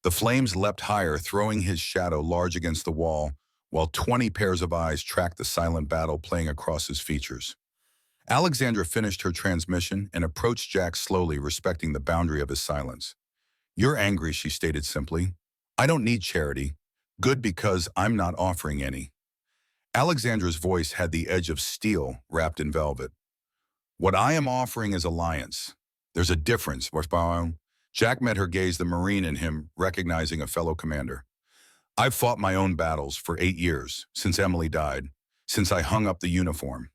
The flames leapt higher, throwing his shadow large against the wall, while 20 pairs of eyes tracked the silent battle playing across his features. Alexandra finished her transmission and approached Jack slowly, respecting the boundary of his silence. "You're angry," she stated simply. "I don't need charity. Good, because I'm not offering any." Alexandra's voice had the edge of steel wrapped in velvet. "What I am offering is alliance. There's a difference." Jack met her gaze, the Marine in him recognizing a fellow commander. "I've fought my own battles for 8 years, since Emily died, since I hung up the uniform.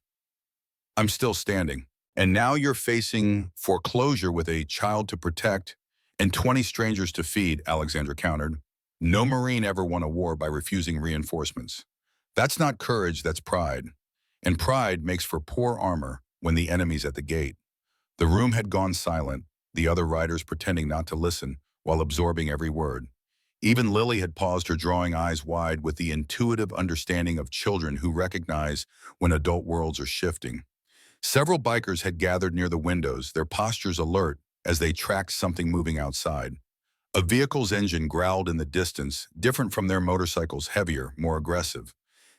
I'm still standing. And now you're facing foreclosure with a child to protect and 20 strangers to feed," Alexandra countered. "No Marine ever won a war by refusing reinforcements. That's not courage, that's pride. And pride makes for poor armor when the enemy's at the gate." The room had gone silent, the other riders pretending not to listen while absorbing every word. Even Lily had paused, her drawing eyes wide with the intuitive understanding of children who recognize when adult worlds are shifting. Several bikers had gathered near the windows, their postures alert as they tracked something moving outside. A vehicle's engine growled in the distance, different from their motorcycle's heavier, more aggressive.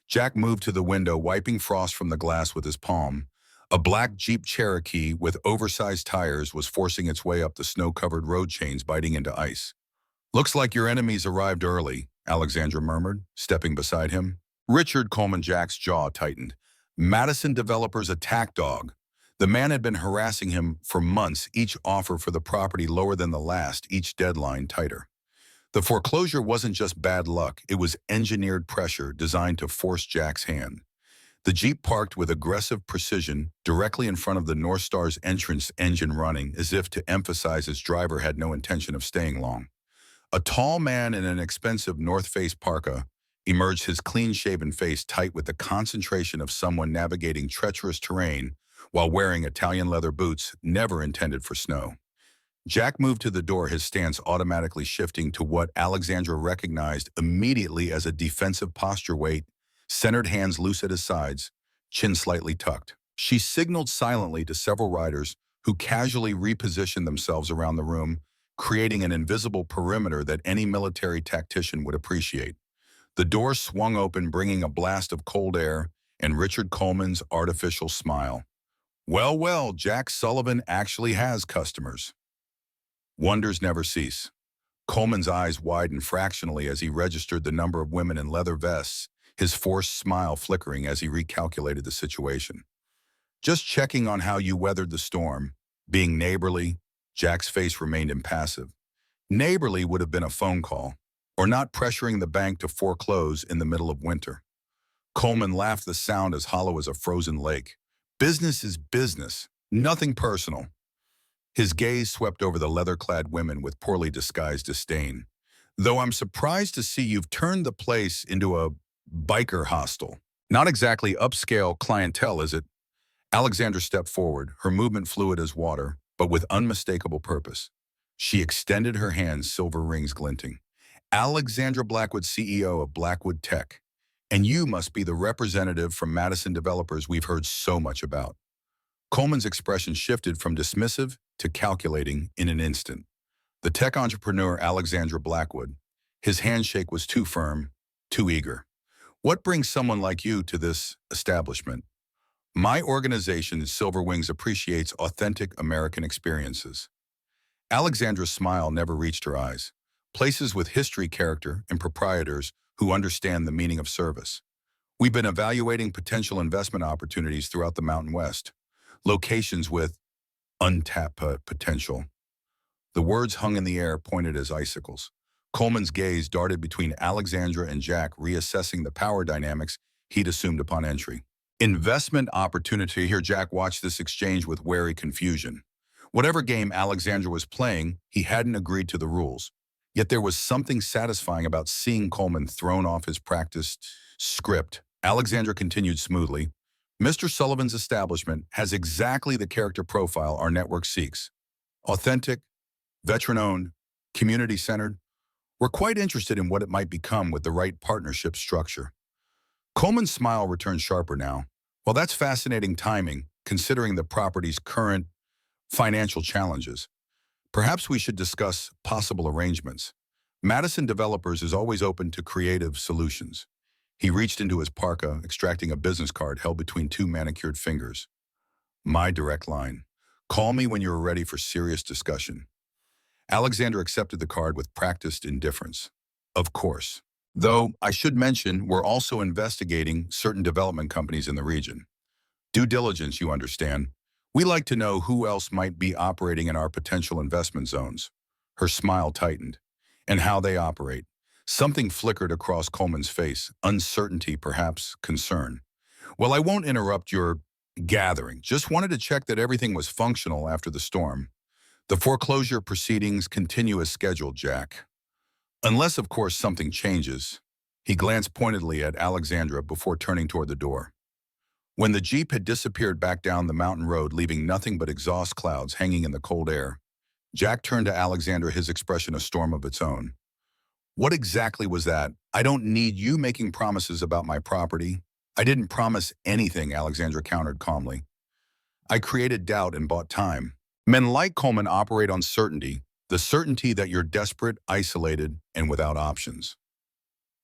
Jack moved to the window, wiping frost from the glass with his palm. A black Jeep Cherokee with oversized tires was forcing its way up the snow-covered road chains, biting into ice. "Looks like your enemies arrived early," Alexandra murmured, stepping beside him. Richard Coleman Jack's jaw tightened. Madison Developers' attack dog. The man had been harassing him for months, each offer for the property lower than the last, each deadline tighter. The foreclosure wasn't just bad luck, it was engineered pressure designed to force Jack's hand. The Jeep parked with aggressive precision directly in front of the North Star's entrance, engine running, as if to emphasize its driver had no intention of staying long. A tall man in an expensive North Face parka emerged, his clean-shaven face tight with the concentration of someone navigating treacherous terrain while wearing Italian leather boots never intended for snow. Jack moved to the door, his stance automatically shifting to what Alexandra recognized immediately as a defensive posture, weight, centered hands loose at his sides, chin slightly tucked. She signaled silently to several riders who casually repositioned themselves around the room, creating an invisible perimeter that any military tactician would appreciate. The door swung open, bringing a blast of cold air and Richard Coleman's artificial smile. "Well, well, Jack Sullivan actually has customers." Wonders never cease. Coleman's eyes widened fractionally as he registered the number of women in leather vests, his forced smile flickering as he recalculated the situation. "Just checking on how you weathered the storm." Being neighborly, Jack's face remained impassive. Neighborly would have been a phone call, or not pressuring the bank to foreclose in the middle of winter. Coleman laughed, the sound as hollow as a frozen lake. "Business is business, nothing personal." His gaze swept over the leather-clad women with poorly disguised disdain. "Though I'm surprised to see you've turned the place into a biker hostel. Not exactly upscale clientele, is it?" Alexandra stepped forward, her movement fluid as water, but with unmistakable purpose. She extended her hands, silver rings glinting. "Alexandra Blackwood, CEO of Blackwood Tech. And you must be the representative from Madison Developers we've heard so much about." Coleman's expression shifted from dismissive to calculating in an instant. The tech entrepreneur Alexandra Blackwood, his handshake was too firm, too eager. "What brings someone like you to this establishment?" "My organization, Silver Wings, appreciates authentic American experiences." Alexandra's smile never reached her eyes. "Places with history, character, and proprietors who understand the meaning of service. We've been evaluating potential investment opportunities throughout the Mountain West. Locations with untapped potential." The words hung in the air, pointed as icicles. Coleman's gaze darted between Alexandra and Jack, reassessing the power dynamics he'd assumed upon entry. "Investment opportunity." Here Jack watched this exchange with wary confusion. Whatever game Alexandra was playing, he hadn't agreed to the rules. Yet there was something satisfying about seeing Coleman thrown off his practiced script. Alexandra continued smoothly. "Mr. Sullivan's establishment has exactly the character profile our network seeks. Authentic, veteran-owned, community-centered. We're quite interested in what it might become with the right partnership structure." Coleman's smile returned sharper now. "Well, that's fascinating timing, considering the property's current financial challenges. Perhaps we should discuss possible arrangements. Madison Developers is always open to creative solutions." He reached into his parka, extracting a business card held between two manicured fingers. "My direct line. Call me when you're ready for serious discussion." Alexander accepted the card with practiced indifference. "Of course. Though, I should mention, we're also investigating certain development companies in the region. Due diligence, you understand. We like to know who else might be operating in our potential investment zones." Her smile tightened. "And how they operate." Something flickered across Coleman's face, uncertainty, perhaps concern. "Well, I won't interrupt your gathering. Just wanted to check that everything was functional after the storm. The foreclosure proceedings continue as scheduled, Jack. Unless, of course, something changes." He glanced pointedly at Alexandra before turning toward the door. When the Jeep had disappeared back down the mountain road, leaving nothing but exhaust clouds hanging in the cold air, Jack turned to Alexandra, his expression a storm of its own. "What exactly was that? I don't need you making promises about my property." "I didn't promise anything," Alexandra countered calmly. "I created doubt and bought time. Men like Coleman operate on certainty. The certainty that you're desperate, isolated, and without options.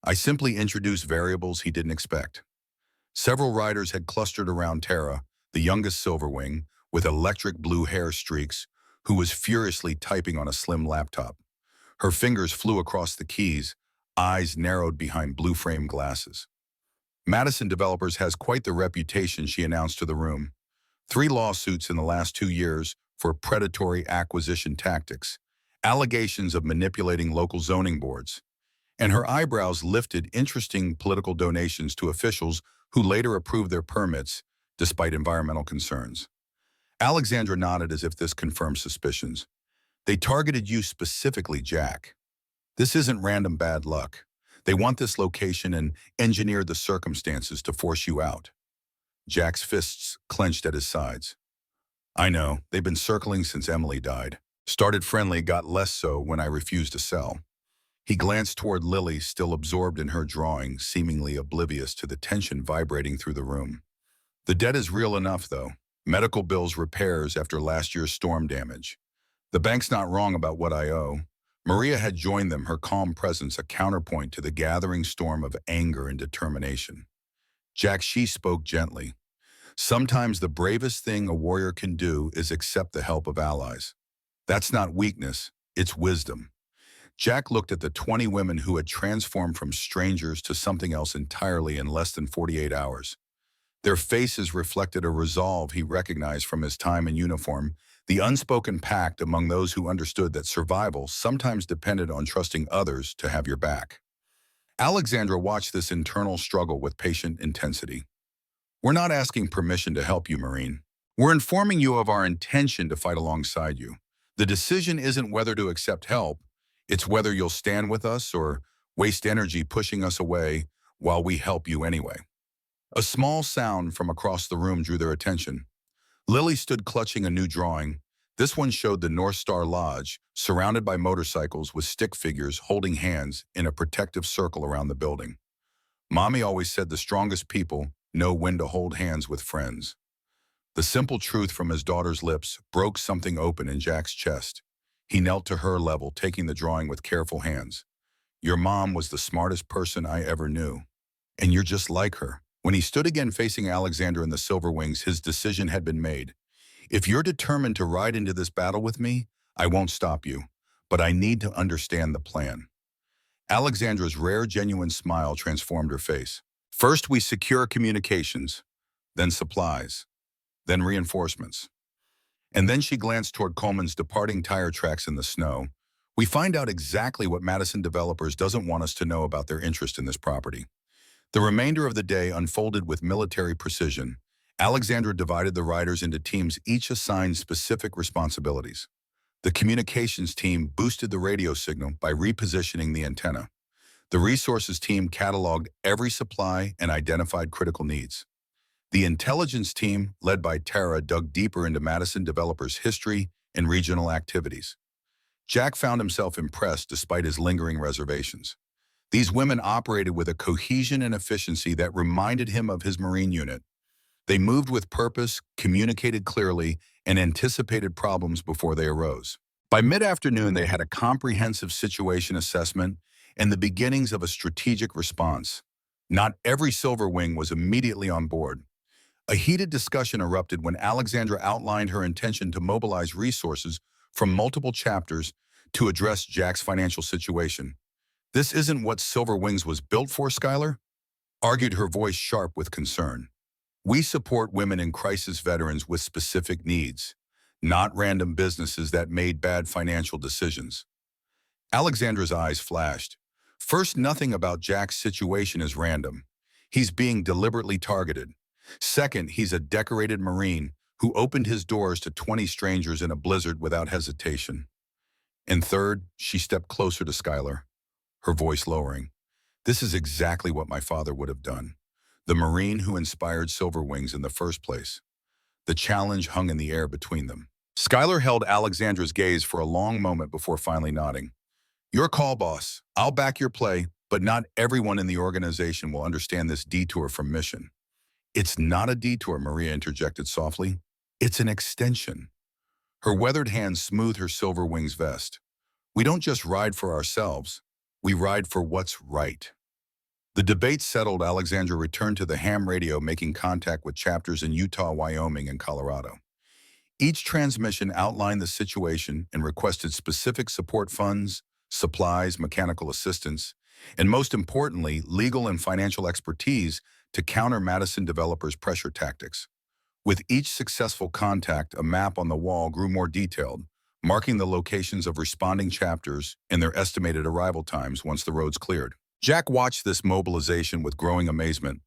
I simply introduced variables he didn't expect. Several riders had clustered around Tara, the youngest Silverwing, with electric blue hair streaks, who was furiously typing on a slim laptop. Her fingers flew across the keys, eyes narrowed behind blue-frame glasses. Madison Developers has quite the reputation, she announced to the room. 3 lawsuits in the last 2 years for predatory acquisition tactics, allegations of manipulating local zoning boards, and her eyebrows lifted interesting political donations to officials who later approved their permits despite environmental concerns. Alexandra nodded as if this confirmed suspicions. They targeted you specifically, Jack. This isn't random bad luck. They want this location and engineered the circumstances to force you out. Jack's fists clenched at his sides. I know, they've been circling since Emily died. Started friendly, got less so when I refused to sell. He glanced toward Lily, still absorbed in her drawing, seemingly oblivious to the tension vibrating through the room. The debt is real enough, though. Medical bills, repairs after last year's storm damage. The bank's not wrong about what I owe. Maria had joined them, her calm presence a counterpoint to the gathering storm of anger and determination. Jack, she spoke gently. Sometimes the bravest thing a warrior can do is accept the help of allies. That's not weakness, it's wisdom. Jack looked at the 20 women who had transformed from strangers to something else entirely in less than 48 hours. Their faces reflected a resolve he recognized from his time in uniform, the unspoken pact among those who understood that survival sometimes depended on trusting others to have your back. Alexandra watched this internal struggle with patient intensity. We're not asking permission to help you, Marine. We're informing you of our intention to fight alongside you. The decision isn't whether to accept help, it's whether you'll stand with us or waste energy pushing us away while we help you anyway. A small sound from across the room drew their attention. Lily stood clutching a new drawing. This one showed the North Star Lodge, surrounded by motorcycles with stick figures holding hands in a protective circle around the building. Mommy always said the strongest people know when to hold hands with friends. The simple truth from his daughter's lips broke something open in Jack's chest. He knelt to her level, taking the drawing with careful hands. Your mom was the smartest person I ever knew. And you're just like her. When he stood again facing Alexander and the Silverwings, his decision had been made. If you're determined to ride into this battle with me, I won't stop you. But I need to understand the plan. Alexandra's rare, genuine smile transformed her face. First, we secure communications, then supplies, then reinforcements. And then she glanced toward Coleman's departing tire tracks in the snow. We find out exactly what Madison Developers doesn't want us to know about their interest in this property. The remainder of the day unfolded with military precision. Alexandra divided the riders into teams, each assigned specific responsibilities. The communications team boosted the radio signal by repositioning the antenna. The resources team cataloged every supply and identified critical needs. The intelligence team, led by Tara, dug deeper into Madison Developers' history and regional activities. Jack found himself impressed despite his lingering reservations. These women operated with a cohesion and efficiency that reminded him of his Marine unit. They moved with purpose, communicated clearly, and anticipated problems before they arose. By mid-afternoon, they had a comprehensive situation assessment and the beginnings of a strategic response. Not every Silverwing was immediately on board. A heated discussion erupted when Alexandra outlined her intention to mobilize resources from multiple chapters to address Jack's financial situation. This isn't what Silverwings was built for, Skylar? Argued, her voice sharp with concern. We support women in crisis, veterans with specific needs, not random businesses that made bad financial decisions. Alexandra's eyes flashed. First, nothing about Jack's situation is random. He's being deliberately targeted. Second, he's a decorated Marine who opened his doors to 20 strangers in a blizzard without hesitation. And third, she stepped closer to Skylar, her voice lowering. This is exactly what my father would have done. The Marine who inspired Silverwings in the first place. The challenge hung in the air between them. Skylar held Alexandra's gaze for a long moment before finally nodding. Your call, boss. I'll back your play, but not everyone in the organization will understand this detour from mission. It's not a detour, Maria interjected softly. It's an extension. Her weathered hand smoothed her Silverwings vest. We don't just ride for ourselves, we ride for what's right. The debate settled, Alexandra returned to the ham radio, making contact with chapters in Utah, Wyoming, and Colorado. Each transmission outlined the situation and requested specific support funds, supplies, mechanical assistance, and most importantly, legal and financial expertise to counter Madison developers' pressure tactics. With each successful contact, a map on the wall grew more detailed, marking the locations of responding chapters and their estimated arrival times once the roads cleared. Jack watched this mobilization with growing amazement,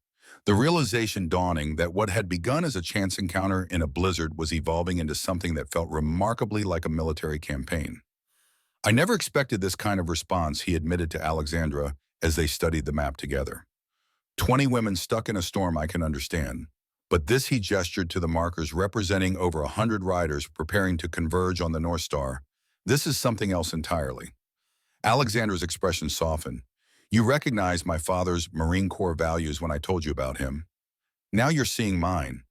the realization dawning that what had begun as a chance encounter in a blizzard was evolving into something that felt remarkably like a military campaign. "I never expected this kind of response," he admitted to Alexandra as they studied the map together. 20 women stuck in a storm, I can understand. But this, he gestured to the markers representing over 100 riders preparing to converge on the North Star. "This is something else entirely." Alexandra's expression softened. "You recognized my father's Marine Corps values when I told you about him. Now you're seeing mine.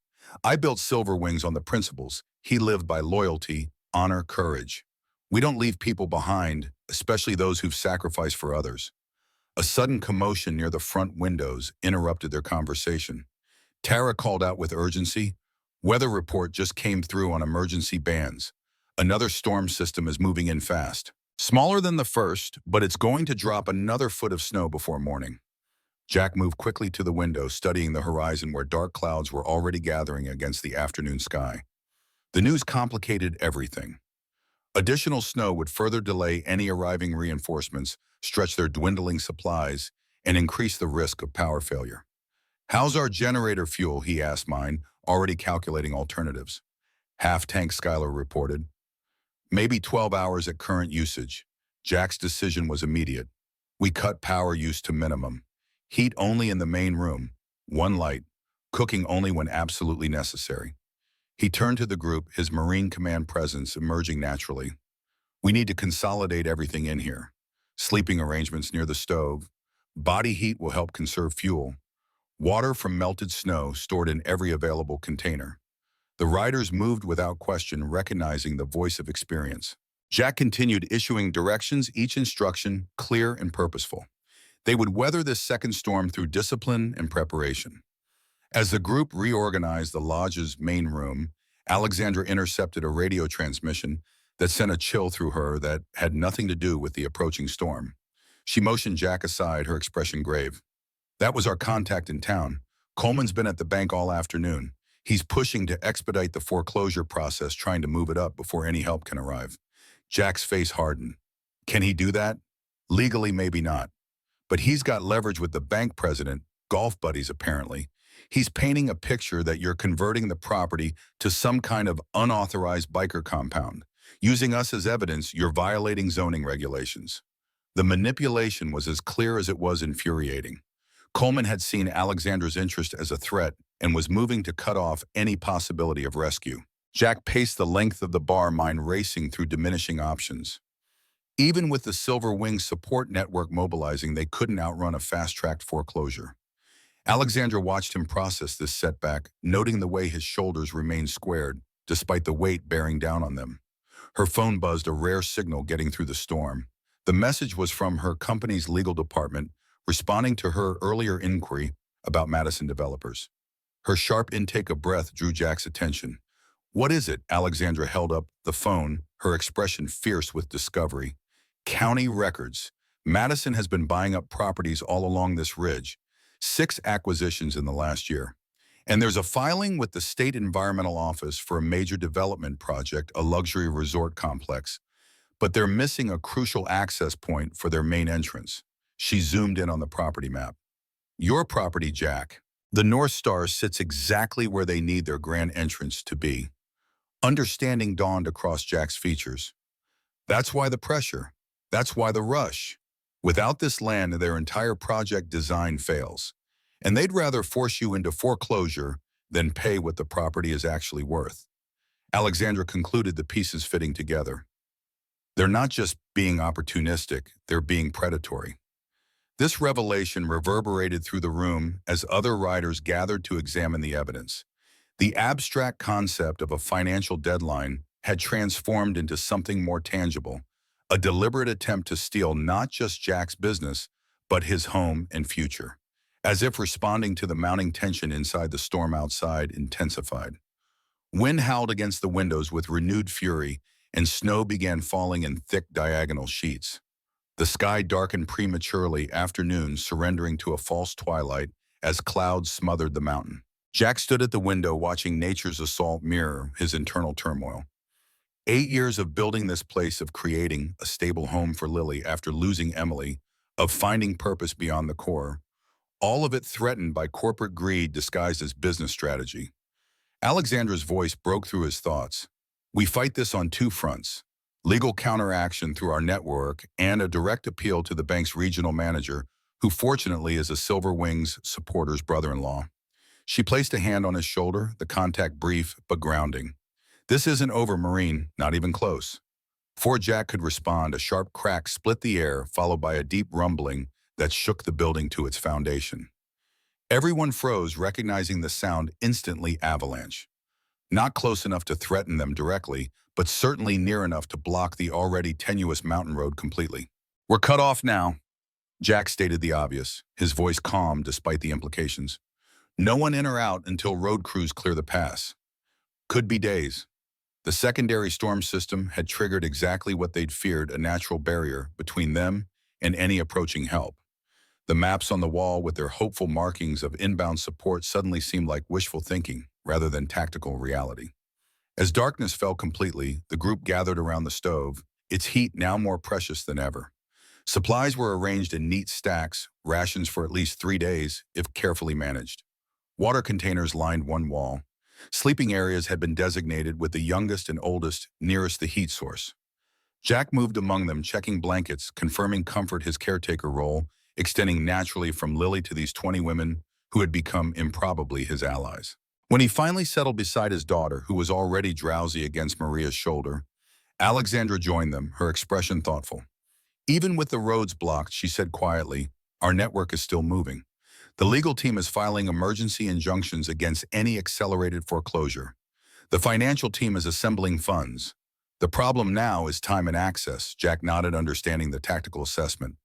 I built Silver Wings on the principles he lived by: loyalty, honor, courage. We don't leave people behind, especially those who've sacrificed for others." A sudden commotion near the front windows interrupted their conversation. Tara called out with urgency. "Weather report just came through on emergency bands. Another storm system is moving in fast. Smaller than the first, but it's going to drop another foot of snow before morning." Jack moved quickly to the window, studying the horizon where dark clouds were already gathering against the afternoon sky. The news complicated everything. Additional snow would further delay any arriving reinforcements, stretch their dwindling supplies, and increase the risk of power failure. "How's our generator fuel?" he asked mine, already calculating alternatives. "Half tank," Skylar reported. "Maybe 12 hours at current usage." Jack's decision was immediate. "We cut power use to minimum. Heat only in the main room, one light, cooking only when absolutely necessary." He turned to the group, his Marine Command presence emerging naturally. "We need to consolidate everything in here. Sleeping arrangements near the stove. Body heat will help conserve fuel. Water from melted snow stored in every available container." The riders moved without question, recognizing the voice of experience. Jack continued issuing directions, each instruction clear and purposeful. They would weather this second storm through discipline and preparation. As the group reorganized the lodge's main room, Alexandra intercepted a radio transmission that sent a chill through her that had nothing to do with the approaching storm. She motioned Jack aside, her expression grave. "That was our contact in town. Coleman's been at the bank all afternoon. He's pushing to expedite the foreclosure process, trying to move it up before any help can arrive." Jack's face hardened. "Can he do that?" "Legally, maybe not. But he's got leverage with the bank president, golf buddies apparently. He's painting a picture that you're converting the property to some kind of unauthorized biker compound. Using us as evidence, you're violating zoning regulations." The manipulation was as clear as it was infuriating. Coleman had seen Alexandra's interest as a threat and was moving to cut off any possibility of rescue. Jack paced the length of the bar, mind racing through diminishing options. Even with the Silver Wings support network mobilizing, they couldn't outrun a fast-tracked foreclosure. Alexandra watched him process this setback, noting the way his shoulders remained squared, despite the weight bearing down on them. Her phone buzzed, a rare signal getting through the storm. The message was from her company's legal department, responding to her earlier inquiry about Madison developers. Her sharp intake of breath drew Jack's attention. "What is it?" Alexandra held up the phone, her expression fierce with discovery. "County records. Madison has been buying up properties all along this ridge. 6 acquisitions in the last year. And there's a filing with the State Environmental Office for a major development project, a luxury resort complex. But they're missing a crucial access point for their main entrance." She zoomed in on the property map. "Your property, Jack. The North Star sits exactly where they need their grand entrance to be." Understanding dawned across Jack's features. "That's why the pressure. That's why the rush. Without this land, their entire project design fails. And they'd rather force you into foreclosure than pay what the property is actually worth." Alexandra concluded, the pieces fitting together. "They're not just being opportunistic, they're being predatory." This revelation reverberated through the room as other riders gathered to examine the evidence. The abstract concept of a financial deadline had transformed into something more tangible, a deliberate attempt to steal not just Jack's business, but his home and future. As if responding to the mounting tension inside, the storm outside intensified. Wind howled against the windows with renewed fury, and snow began falling in thick diagonal sheets. The sky darkened prematurely, afternoon surrendering to a false twilight as clouds smothered the mountain. Jack stood at the window watching nature's assault mirror his internal turmoil. 8 years of building this place, of creating a stable home for Lily after losing Emily, of finding purpose beyond the core, all of it threatened by corporate greed disguised as business strategy. Alexandra's voice broke through his thoughts. We fight this on two fronts: legal counteraction through our network and a direct appeal to the bank's regional manager, who fortunately is a Silver Wings supporter's brother-in-law. She placed a hand on his shoulder, the contact brief but grounding. This isn't over, Marine, not even close. Before Jack could respond, a sharp crack split the air, followed by a deep rumbling that shook the building to its foundation. Everyone froze, recognizing the sound instantly: avalanche. Not close enough to threaten them directly, but certainly near enough to block the already tenuous mountain road completely. We're cut off now, Jack stated the obvious, his voice calm despite the implications. No one in or out until road crews clear the pass. Could be days. The secondary storm system had triggered exactly what they'd feared: a natural barrier between them and any approaching help. The maps on the wall with their hopeful markings of inbound support suddenly seemed like wishful thinking rather than tactical reality. As darkness fell completely, the group gathered around the stove, its heat now more precious than ever. Supplies were arranged in neat stacks, rations for at least 3 days, if carefully managed. Water containers lined one wall. Sleeping areas had been designated, with the youngest and oldest nearest the heat source. Jack moved among them, checking blankets, confirming comfort, his caretaker role extending naturally from Lily to these 20 women who had become improbably his allies. When he finally settled beside his daughter, who was already drowsy against Maria's shoulder, Alexandra joined them, her expression thoughtful. Even with the roads blocked, she said quietly, our network is still moving. The legal team is filing emergency injunctions against any accelerated foreclosure. The financial team is assembling funds. The problem now is time and access, Jack nodded, understanding the tactical assessment.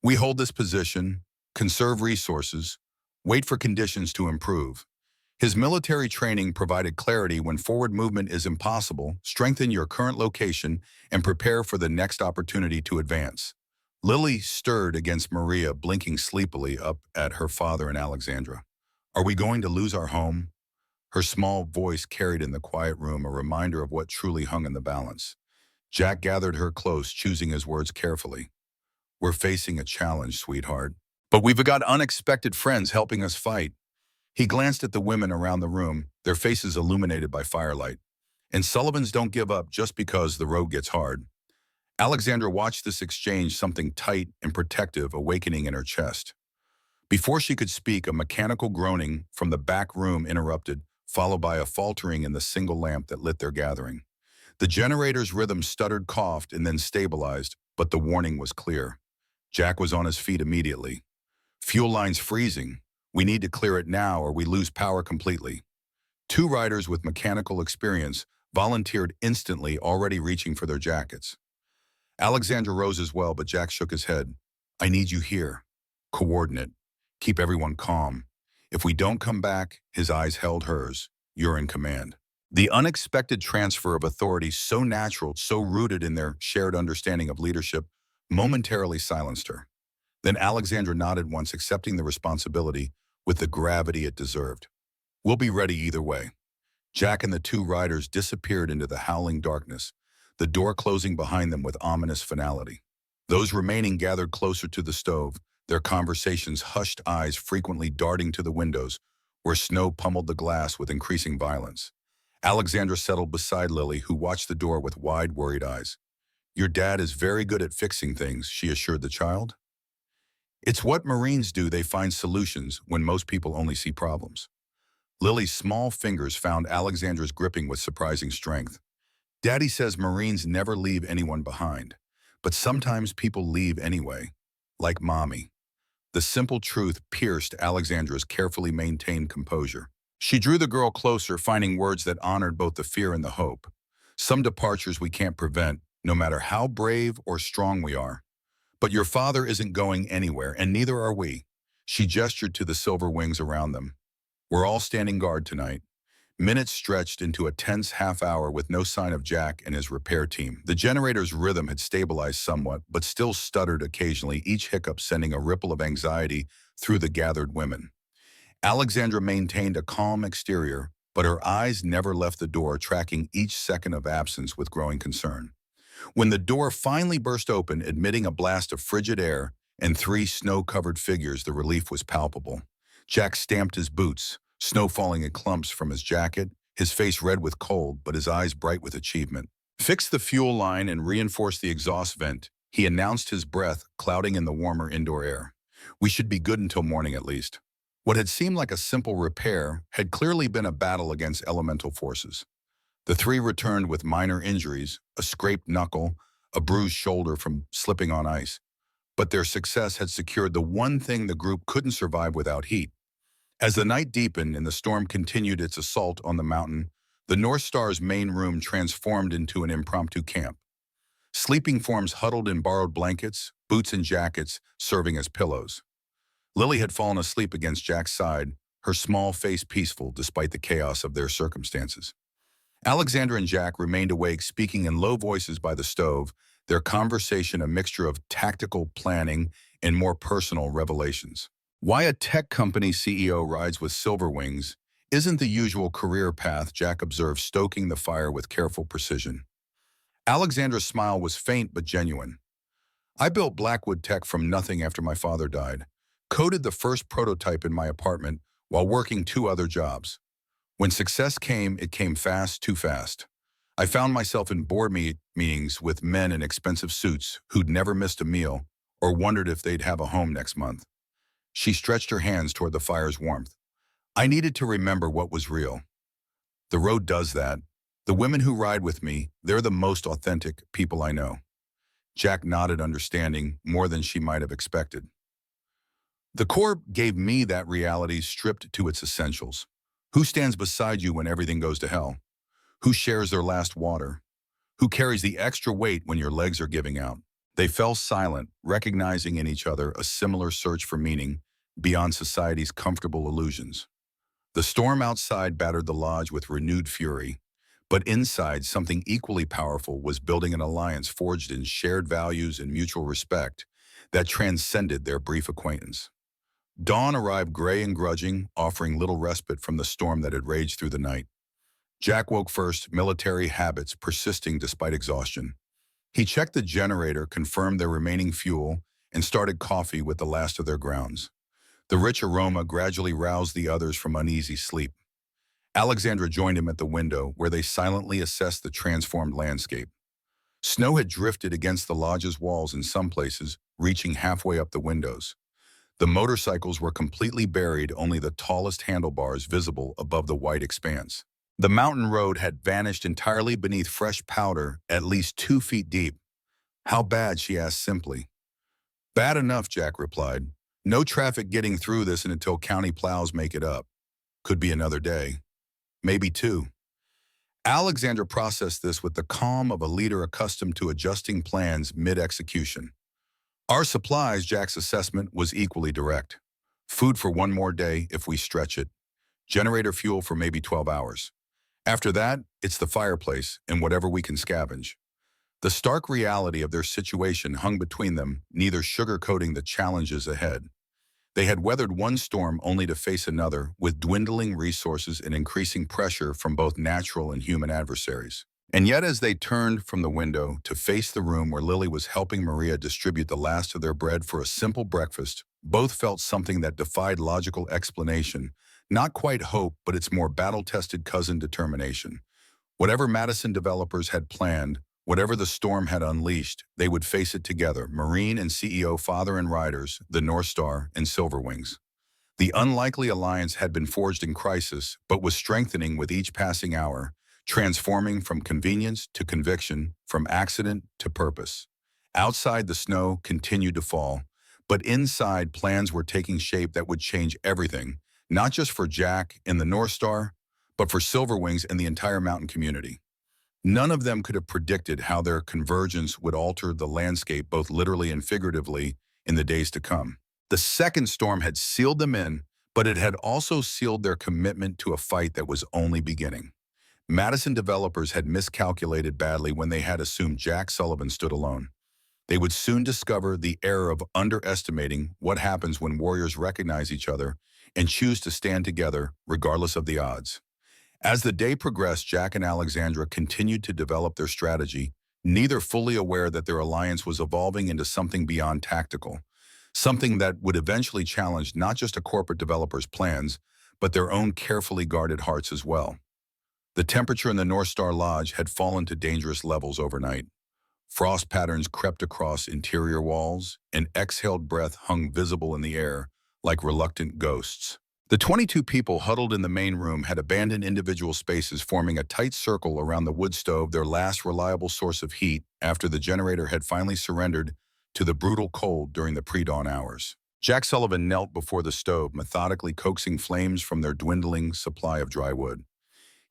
We hold this position, conserve resources, wait for conditions to improve. His military training provided clarity: when forward movement is impossible, strengthen your current location and prepare for the next opportunity to advance. Lily stirred against Maria, blinking sleepily up at her father and Alexandra. Are we going to lose our home? Her small voice carried in the quiet room a reminder of what truly hung in the balance. Jack gathered her close, choosing his words carefully. We're facing a challenge, sweetheart, but we've got unexpected friends helping us fight. He glanced at the women around the room, their faces illuminated by firelight. And Sullivans don't give up just because the road gets hard. Alexandra watched this exchange, something tight and protective awakening in her chest. Before she could speak, a mechanical groaning from the back room interrupted, followed by a faltering in the single lamp that lit their gathering. The generator's rhythm stuttered, coughed, and then stabilized, but the warning was clear. Jack was on his feet immediately. Fuel line's freezing. We need to clear it now or we lose power completely. 2 riders with mechanical experience volunteered instantly, already reaching for their jackets. Alexandra rose as well, but Jack shook his head. I need you here. Coordinate. Keep everyone calm. If we don't come back, his eyes held hers, you're in command. The unexpected transfer of authority, so natural, so rooted in their shared understanding of leadership, momentarily silenced her. Then Alexandra nodded once, accepting the responsibility with the gravity it deserved. We'll be ready either way. Jack and the 2 riders disappeared into the howling darkness, the door closing behind them with ominous finality. Those remaining gathered closer to the stove, their conversations hushed, eyes frequently darting to the windows, where snow pummeled the glass with increasing violence. Alexandra settled beside Lily, who watched the door with wide, worried eyes. Your dad is very good at fixing things, she assured the child. It's what Marines do. They find solutions when most people only see problems. Lily's small fingers found Alexandra's gripping with surprising strength. Daddy says Marines never leave anyone behind, but sometimes people leave anyway, like Mommy. The simple truth pierced Alexandra's carefully maintained composure. She drew the girl closer, finding words that honored both the fear and the hope. Some departures we can't prevent, no matter how brave or strong we are. But your father isn't going anywhere, and neither are we. She gestured to the silver wings around them. We're all standing guard tonight. Minutes stretched into a tense half hour with no sign of Jack and his repair team. The generator's rhythm had stabilized somewhat, but still stuttered occasionally, each hiccup sending a ripple of anxiety through the gathered women. Alexandra maintained a calm exterior, but her eyes never left the door, tracking each second of absence with growing concern. When the door finally burst open, admitting a blast of frigid air and three snow-covered figures, the relief was palpable. Jack stamped his boots, snow falling in clumps from his jacket, his face red with cold but his eyes bright with achievement. Fix the fuel line and reinforce the exhaust vent, he announced, his breath clouding in the warmer indoor air. We should be good until morning at least. What had seemed like a simple repair had clearly been a battle against elemental forces. The three returned with minor injuries, a scraped knuckle, a bruised shoulder from slipping on ice. But their success had secured the one thing the group couldn't survive without: heat. As the night deepened and the storm continued its assault on the mountain, the North Star's main room transformed into an impromptu camp. Sleeping forms huddled in borrowed blankets, boots and jackets serving as pillows. Lily had fallen asleep against Jack's side, her small face peaceful despite the chaos of their circumstances. Alexandra and Jack remained awake, speaking in low voices by the stove, their conversation a mixture of tactical planning and more personal revelations. Why a tech company CEO rides with silver wings isn't the usual career path, Jack observed, stoking the fire with careful precision. Alexandra's smile was faint but genuine. I built Blackwood Tech from nothing after my father died, coded the first prototype in my apartment while working two other jobs. When success came, it came fast, too fast. I found myself in board meetings with men in expensive suits who'd never missed a meal or wondered if they'd have a home next month. She stretched her hands toward the fire's warmth. I needed to remember what was real. The road does that. The women who ride with me, they're the most authentic people I know. Jack nodded, understanding more than she might have expected. The Corps gave me that reality stripped to its essentials. Who stands beside you when everything goes to hell? Who shares their last water? Who carries the extra weight when your legs are giving out? They fell silent, recognizing in each other a similar search for meaning beyond society's comfortable illusions. The storm outside battered the lodge with renewed fury, but inside something equally powerful was building, an alliance forged in shared values and mutual respect that transcended their brief acquaintance. Dawn arrived gray and grudging, offering little respite from the storm that had raged through the night. Jack woke first, military habits persisting despite exhaustion. He checked the generator, confirmed their remaining fuel, and started coffee with the last of their grounds. The rich aroma gradually roused the others from uneasy sleep. Alexandra joined him at the window, where they silently assessed the transformed landscape. Snow had drifted against the lodge's walls in some places, reaching halfway up the windows. The motorcycles were completely buried, only the tallest handlebars visible above the white expanse. The mountain road had vanished entirely beneath fresh powder, at least 2 feet deep. How bad, she asked simply. Bad enough, Jack replied. No traffic getting through this until county plows make it up. Could be another day. Maybe 2. Alexandra processed this with the calm of a leader accustomed to adjusting plans mid-execution. Our supplies, Jack's assessment was equally direct. Food for 1 more day if we stretch it. Generator fuel for maybe 12 hours. After that, it's the fireplace and whatever we can scavenge. The stark reality of their situation hung between them, neither sugarcoating the challenges ahead. They had weathered one storm only to face another, with dwindling resources and increasing pressure from both natural and human adversaries. And yet, as they turned from the window to face the room where Lily was helping Maria distribute the last of their bread for a simple breakfast, both felt something that defied logical explanation. Not quite hope, but its more battle-tested cousin, determination. Whatever Madison developers had planned, whatever the storm had unleashed, they would face it together, Marine and CEO, father and riders, the North Star and Silverwings. The unlikely alliance had been forged in crisis, but was strengthening with each passing hour, transforming from convenience to conviction, from accident to purpose. Outside, the snow continued to fall, but inside, plans were taking shape that would change everything, not just for Jack and the North Star, but for Silverwings and the entire mountain community. None of them could have predicted how their convergence would alter the landscape both literally and figuratively in the days to come. The second storm had sealed them in, but it had also sealed their commitment to a fight that was only beginning. Madison developers had miscalculated badly when they had assumed Jack Sullivan stood alone. They would soon discover the error of underestimating what happens when warriors recognize each other and choose to stand together regardless of the odds. As the day progressed, Jack and Alexandra continued to develop their strategy, neither fully aware that their alliance was evolving into something beyond tactical, something that would eventually challenge not just a corporate developer's plans, but their own carefully guarded hearts as well. The temperature in the North Star Lodge had fallen to dangerous levels overnight. Frost patterns crept across interior walls, and exhaled breath hung visible in the air like reluctant ghosts. The 22 people huddled in the main room had abandoned individual spaces, forming a tight circle around the wood stove, their last reliable source of heat after the generator had finally surrendered to the brutal cold during the pre-dawn hours. Jack Sullivan knelt before the stove, methodically coaxing flames from their dwindling supply of dry wood.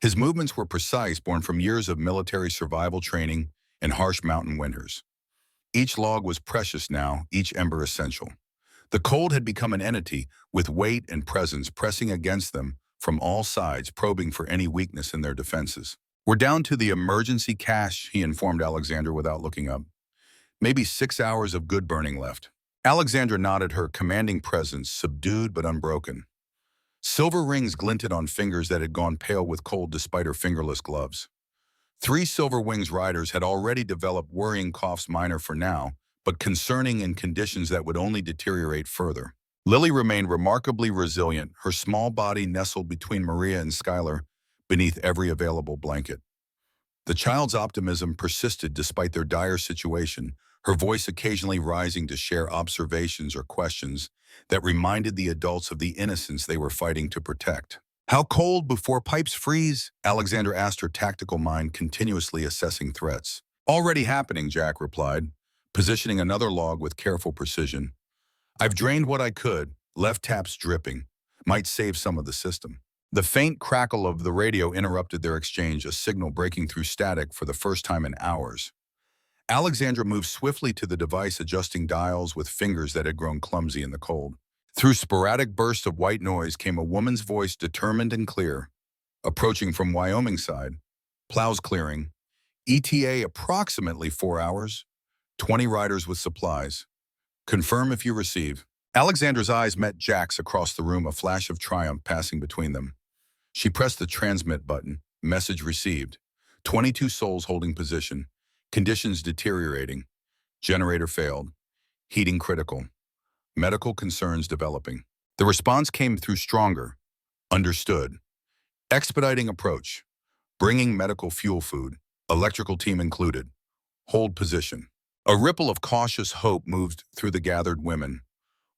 His movements were precise, born from years of military survival training and harsh mountain winters. Each log was precious now, each ember essential. The cold had become an entity, with weight and presence pressing against them from all sides, probing for any weakness in their defenses. "We're down to the emergency cache," he informed Alexandra without looking up. "Maybe 6 hours of good burning left." Alexandra nodded, her commanding presence subdued but unbroken. Silver rings glinted on fingers that had gone pale with cold despite her fingerless gloves. 3 Silver Wings riders had already developed worrying coughs, minor for now, but concerning in conditions that would only deteriorate further. Lily remained remarkably resilient, her small body nestled between Maria and Skylar beneath every available blanket. The child's optimism persisted despite their dire situation, her voice occasionally rising to share observations or questions that reminded the adults of the innocence they were fighting to protect. "How cold before pipes freeze?" Alexandra asked, her tactical mind continuously assessing threats. "Already happening," Jack replied, positioning another log with careful precision. "I've drained what I could, left taps dripping. Might save some of the system." The faint crackle of the radio interrupted their exchange, a signal breaking through static for the first time in hours. Alexandra moved swiftly to the device, adjusting dials with fingers that had grown clumsy in the cold. Through sporadic bursts of white noise came a woman's voice, determined and clear. "Approaching from Wyoming side. Plows clearing. ETA approximately 4 hours. 20 riders with supplies. Confirm if you receive." Alexandra's eyes met Jack's across the room, a flash of triumph passing between them. She pressed the transmit button. Message received. 22 souls holding position. Conditions deteriorating. Generator failed. Heating critical. Medical concerns developing. The response came through stronger. Understood. Expediting approach. Bringing medical fuel food. Electrical team included. Hold position. A ripple of cautious hope moved through the gathered women.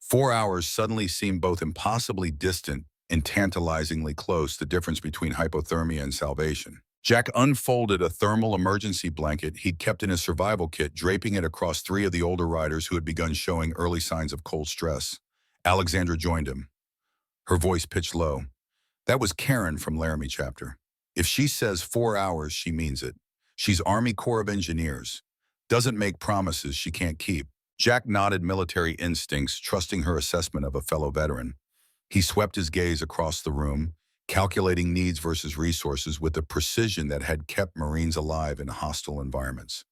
4 hours suddenly seemed both impossibly distant and tantalizingly close, the difference between hypothermia and salvation. Jack unfolded a thermal emergency blanket he'd kept in his survival kit, draping it across 3 of the older riders who had begun showing early signs of cold stress. Alexandra joined him, her voice pitched low. "That was Karen from Laramie chapter. If she says 4 hours, she means it. She's Army Corps of Engineers. Doesn't make promises she can't keep." Jack nodded, military instincts, trusting her assessment of a fellow veteran. He swept his gaze across the room, calculating needs versus resources with a precision that had kept Marines alive in hostile environments.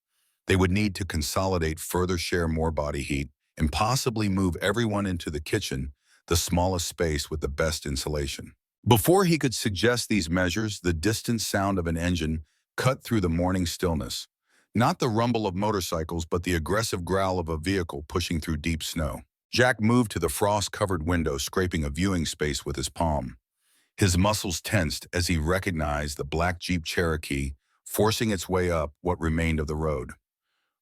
They would need to consolidate, further share more body heat, and possibly move everyone into the kitchen, the smallest space with the best insulation. Before he could suggest these measures, the distant sound of an engine cut through the morning stillness. Not the rumble of motorcycles, but the aggressive growl of a vehicle pushing through deep snow. Jack moved to the frost-covered window, scraping a viewing space with his palm. His muscles tensed as he recognized the black Jeep Cherokee forcing its way up what remained of the road.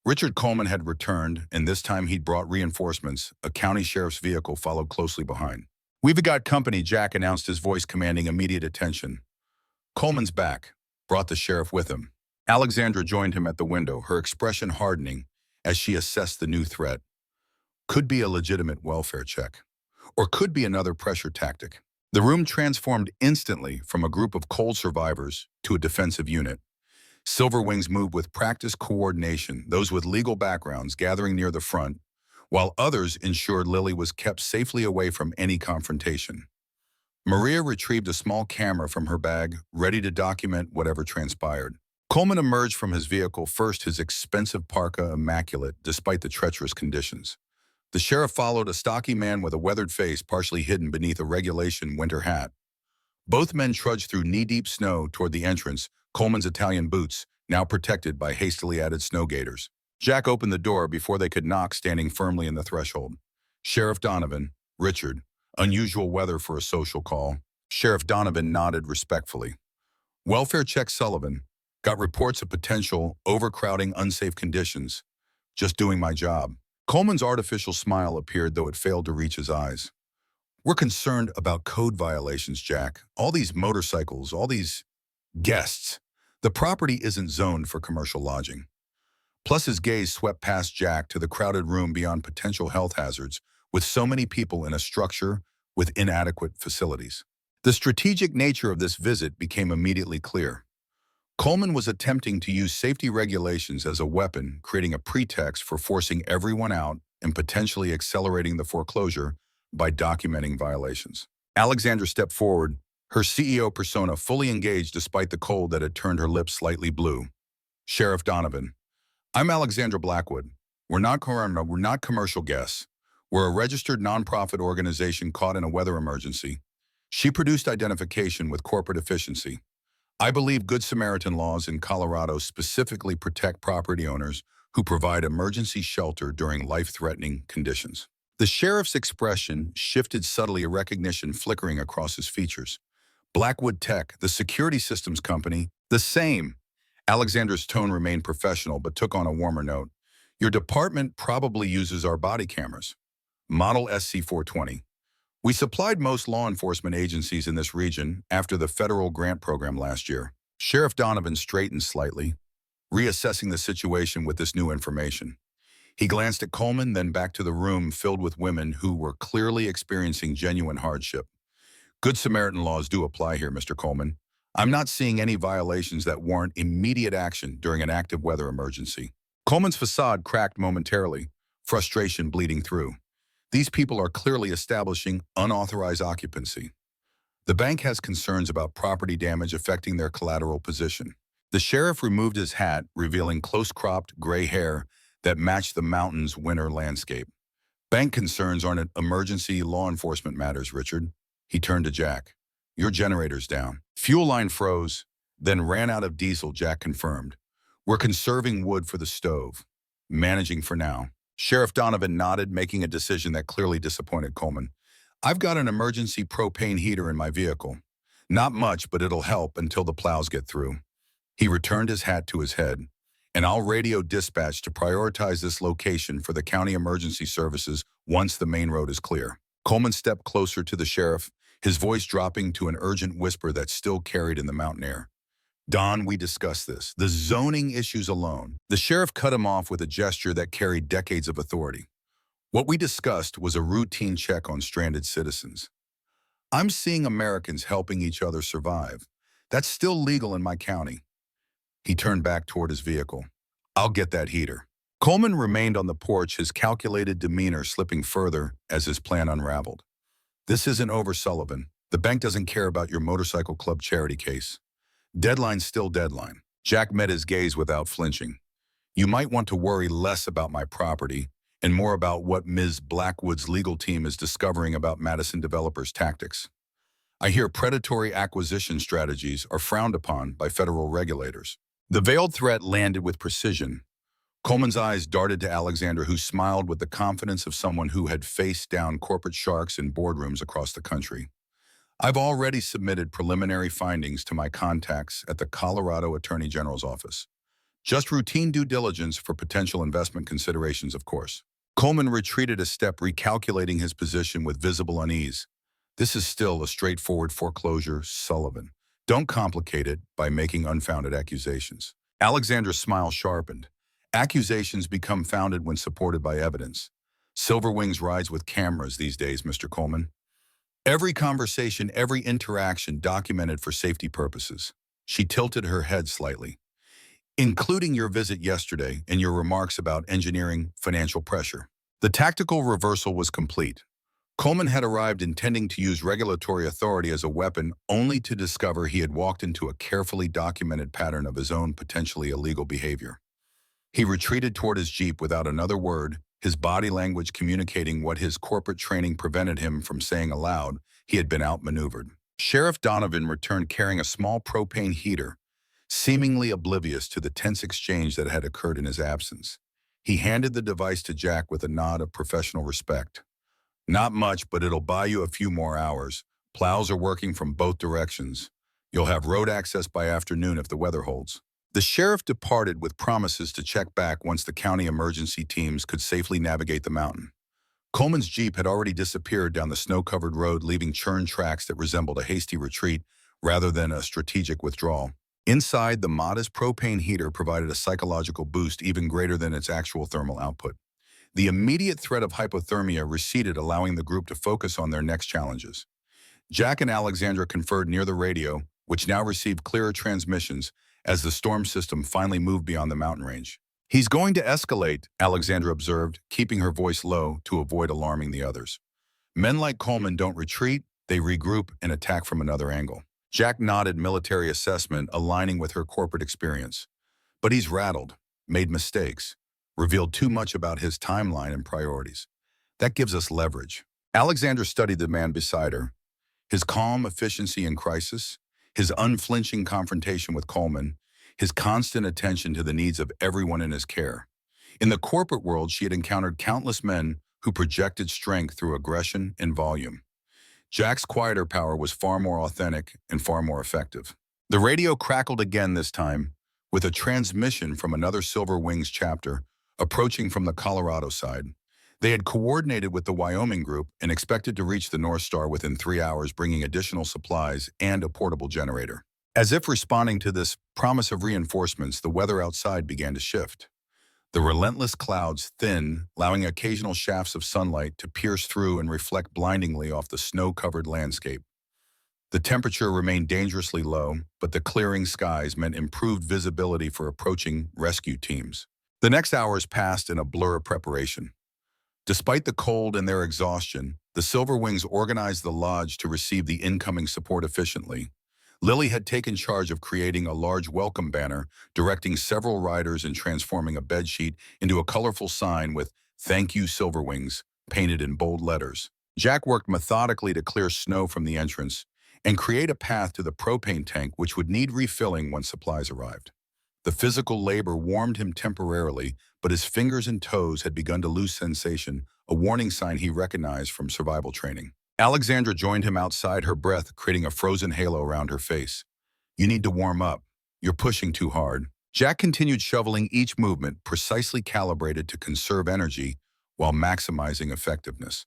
Richard Coleman had returned, and this time he'd brought reinforcements. A county sheriff's vehicle followed closely behind. "We've got company," Jack announced, his voice commanding immediate attention. "Coleman's back," brought the sheriff with him. Alexandra joined him at the window, her expression hardening as she assessed the new threat. Could be a legitimate welfare check, or could be another pressure tactic. The room transformed instantly from a group of cold survivors to a defensive unit. Silverwings moved with practiced coordination, those with legal backgrounds gathering near the front, while others ensured Lily was kept safely away from any confrontation. Maria retrieved a small camera from her bag, ready to document whatever transpired. Coleman emerged from his vehicle, first his expensive parka immaculate despite the treacherous conditions. The sheriff followed, a stocky man with a weathered face partially hidden beneath a regulation winter hat. Both men trudged through knee-deep snow toward the entrance, Coleman's Italian boots, now protected by hastily added snow gaiters. Jack opened the door before they could knock, standing firmly in the threshold. Sheriff Donovan, Richard. Unusual weather for a social call. Sheriff Donovan nodded respectfully. Welfare check Sullivan. Got reports of potential overcrowding, unsafe conditions. Just doing my job. Coleman's artificial smile appeared, though it failed to reach his eyes. We're concerned about code violations, Jack. All these motorcycles, all these guests. The property isn't zoned for commercial lodging. Plus, his gaze swept past Jack to the crowded room beyond potential health hazards, with so many people in a structure with inadequate facilities. The strategic nature of this visit became immediately clear. Coleman was attempting to use safety regulations as a weapon, creating a pretext for forcing everyone out and potentially accelerating the foreclosure by documenting violations. Alexandra stepped forward, her CEO persona fully engaged despite the cold that had turned her lips slightly blue. Sheriff Donovan, I'm Alexandra Blackwood. We're not commercial guests. We're a registered nonprofit organization caught in a weather emergency. She produced identification with corporate efficiency. I believe Good Samaritan laws in Colorado specifically protect property owners who provide emergency shelter during life-threatening conditions. The sheriff's expression shifted subtly, a recognition flickering across his features. Blackwood Tech, the security systems company, the same. Alexandra's tone remained professional but took on a warmer note. Your department probably uses our body cameras. Model SC420. We supplied most law enforcement agencies in this region after the federal grant program last year. Sheriff Donovan straightened slightly, reassessing the situation with this new information. He glanced at Coleman, then back to the room filled with women who were clearly experiencing genuine hardship. Good Samaritan laws do apply here, Mr. Coleman. I'm not seeing any violations that warrant immediate action during an active weather emergency. Coleman's facade cracked momentarily, frustration bleeding through. These people are clearly establishing unauthorized occupancy. The bank has concerns about property damage affecting their collateral position. The sheriff removed his hat, revealing close-cropped gray hair that matched the mountain's winter landscape. Bank concerns aren't emergency law enforcement matters, Richard. He turned to Jack. Your generator's down. Fuel line froze, then ran out of diesel, Jack confirmed. We're conserving wood for the stove. Managing for now. Sheriff Donovan nodded, making a decision that clearly disappointed Coleman. I've got an emergency propane heater in my vehicle. Not much, but it'll help until the plows get through. He returned his hat to his head. And I'll radio dispatch to prioritize this location for the county emergency services once the main road is clear. Coleman stepped closer to the sheriff, his voice dropping to an urgent whisper that still carried in the mountain air. Don, we discussed this. The zoning issues alone. The sheriff cut him off with a gesture that carried decades of authority. What we discussed was a routine check on stranded citizens. I'm seeing Americans helping each other survive. That's still legal in my county. He turned back toward his vehicle. I'll get that heater. Coleman remained on the porch, his calculated demeanor slipping further as his plan unraveled. This isn't over, Sullivan. The bank doesn't care about your motorcycle club charity case. Deadline's still deadline. Jack met his gaze without flinching. You might want to worry less about my property and more about what Ms. Blackwood's legal team is discovering about Madison developers' tactics. I hear predatory acquisition strategies are frowned upon by federal regulators. The veiled threat landed with precision. Coleman's eyes darted to Alexandra, who smiled with the confidence of someone who had faced down corporate sharks in boardrooms across the country. I've already submitted preliminary findings to my contacts at the Colorado Attorney General's office. Just routine due diligence for potential investment considerations, of course. Coleman retreated a step, recalculating his position with visible unease. This is still a straightforward foreclosure, Sullivan. Don't complicate it by making unfounded accusations. Alexandra's smile sharpened. Accusations become founded when supported by evidence. Silverwings rides with cameras these days, Mr. Coleman. Every conversation, every interaction documented for safety purposes. She tilted her head slightly. including your visit yesterday and your remarks about engineering financial pressure. The tactical reversal was complete. Coleman had arrived intending to use regulatory authority as a weapon only to discover he had walked into a carefully documented pattern of his own potentially illegal behavior. He retreated toward his Jeep without another word, his body language communicating what his corporate training prevented him from saying aloud. He had been outmaneuvered. Sheriff Donovan returned carrying a small propane heater, seemingly oblivious to the tense exchange that had occurred in his absence. He handed the device to Jack with a nod of professional respect. Not much, but it'll buy you a few more hours. Plows are working from both directions. You'll have road access by afternoon if the weather holds. The sheriff departed with promises to check back once the county emergency teams could safely navigate the mountain. Coleman's Jeep had already disappeared down the snow-covered road, leaving churned tracks that resembled a hasty retreat rather than a strategic withdrawal. Inside, the modest propane heater provided a psychological boost even greater than its actual thermal output. The immediate threat of hypothermia receded, allowing the group to focus on their next challenges. Jack and Alexandra conferred near the radio, which now received clearer transmissions as the storm system finally moved beyond the mountain range. "He's going to escalate," Alexandra observed, keeping her voice low to avoid alarming the others. "Men like Coleman don't retreat, they regroup and attack from another angle." Jack nodded military assessment, aligning with her corporate experience. "But he's rattled, made mistakes, revealed too much about his timeline and priorities. That gives us leverage." Alexandra studied the man beside her. His calm efficiency in crisis, his unflinching confrontation with Coleman, his constant attention to the needs of everyone in his care. In the corporate world, she had encountered countless men who projected strength through aggression and volume. Jack's quieter power was far more authentic and far more effective. The radio crackled again this time, with a transmission from another Silver Wings chapter approaching from the Colorado side. They had coordinated with the Wyoming group and expected to reach the North Star within 3 hours, bringing additional supplies and a portable generator. As if responding to this promise of reinforcements, the weather outside began to shift. The relentless clouds thinned, allowing occasional shafts of sunlight to pierce through and reflect blindingly off the snow-covered landscape. The temperature remained dangerously low, but the clearing skies meant improved visibility for approaching rescue teams. The next hours passed in a blur of preparation. Despite the cold and their exhaustion, the Silver Wings organized the lodge to receive the incoming support efficiently. Lily had taken charge of creating a large welcome banner, directing several riders and transforming a bedsheet into a colorful sign with "Thank you, Silver Wings" painted in bold letters. Jack worked methodically to clear snow from the entrance and create a path to the propane tank, which would need refilling once supplies arrived. The physical labor warmed him temporarily, but his fingers and toes had begun to lose sensation, a warning sign he recognized from survival training. Alexandra joined him outside, her breath creating a frozen halo around her face. "You need to warm up. You're pushing too hard." Jack continued shoveling, each movement precisely calibrated to conserve energy while maximizing effectiveness.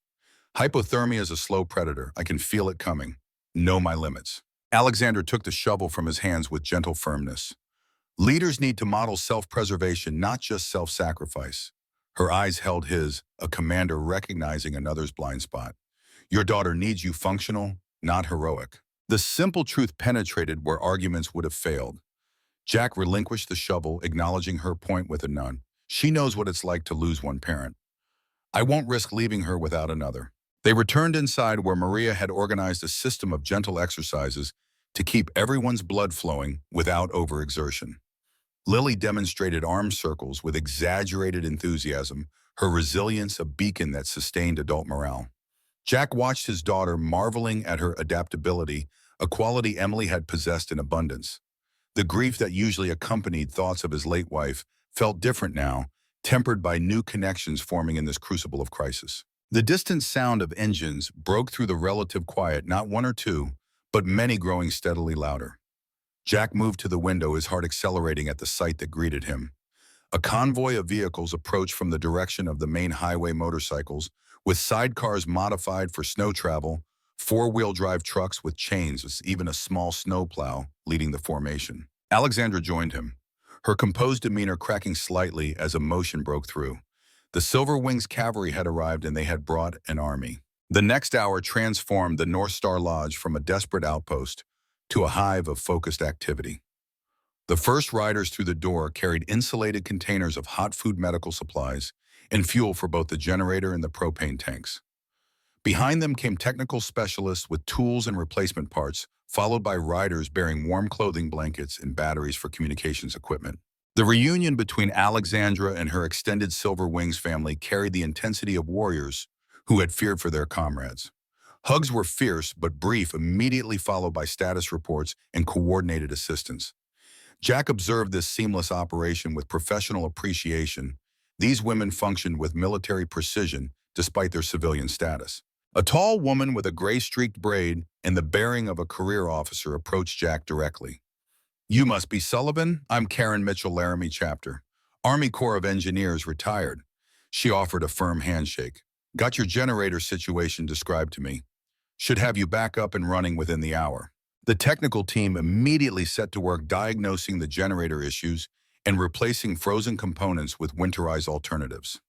"Hypothermia is a slow predator. I can feel it coming. Know my limits." Alexandra took the shovel from his hands with gentle firmness. "Leaders need to model self-preservation, not just self-sacrifice." Her eyes held his, a commander recognizing another's blind spot. "Your daughter needs you functional, not heroic." The simple truth penetrated where arguments would have failed. Jack relinquished the shovel, acknowledging her point with a nod. "She knows what it's like to lose one parent. I won't risk leaving her without another." They returned inside, where Maria had organized a system of gentle exercises to keep everyone's blood flowing without overexertion. Lily demonstrated arm circles with exaggerated enthusiasm, her resilience a beacon that sustained adult morale. Jack watched his daughter, marveling at her adaptability, a quality Emily had possessed in abundance. The grief that usually accompanied thoughts of his late wife felt different now, tempered by new connections forming in this crucible of crisis. The distant sound of engines broke through the relative quiet, not one or two, but many growing steadily louder. Jack moved to the window, his heart accelerating at the sight that greeted him. A convoy of vehicles approached from the direction of the main highway: motorcycles, with sidecars modified for snow travel, four-wheel drive trucks with chains, even a small snowplow leading the formation. Alexandra joined him, her composed demeanor cracking slightly as emotion broke through. The Silver Wings cavalry had arrived, and they had brought an army. The next hour transformed the North Star Lodge from a desperate outpost to a hive of focused activity. The first riders through the door carried insulated containers of hot food medical supplies and fuel for both the generator and the propane tanks. Behind them came technical specialists with tools and replacement parts, followed by riders bearing warm clothing blankets and batteries for communications equipment. The reunion between Alexandra and her extended Silver Wings family carried the intensity of warriors who had feared for their comrades. Hugs were fierce but brief, immediately followed by status reports and coordinated assistance. Jack observed this seamless operation with professional appreciation. These women functioned with military precision despite their civilian status. A tall woman with a gray-streaked braid and the bearing of a career officer approached Jack directly. "You must be Sullivan? I'm Karen Mitchell, Laramie chapter. Army Corps of Engineers, retired." She offered a firm handshake. "Got your generator situation described to me. Should have you back up and running within the hour." The technical team immediately set to work diagnosing the generator issues and replacing frozen components with winterized alternatives.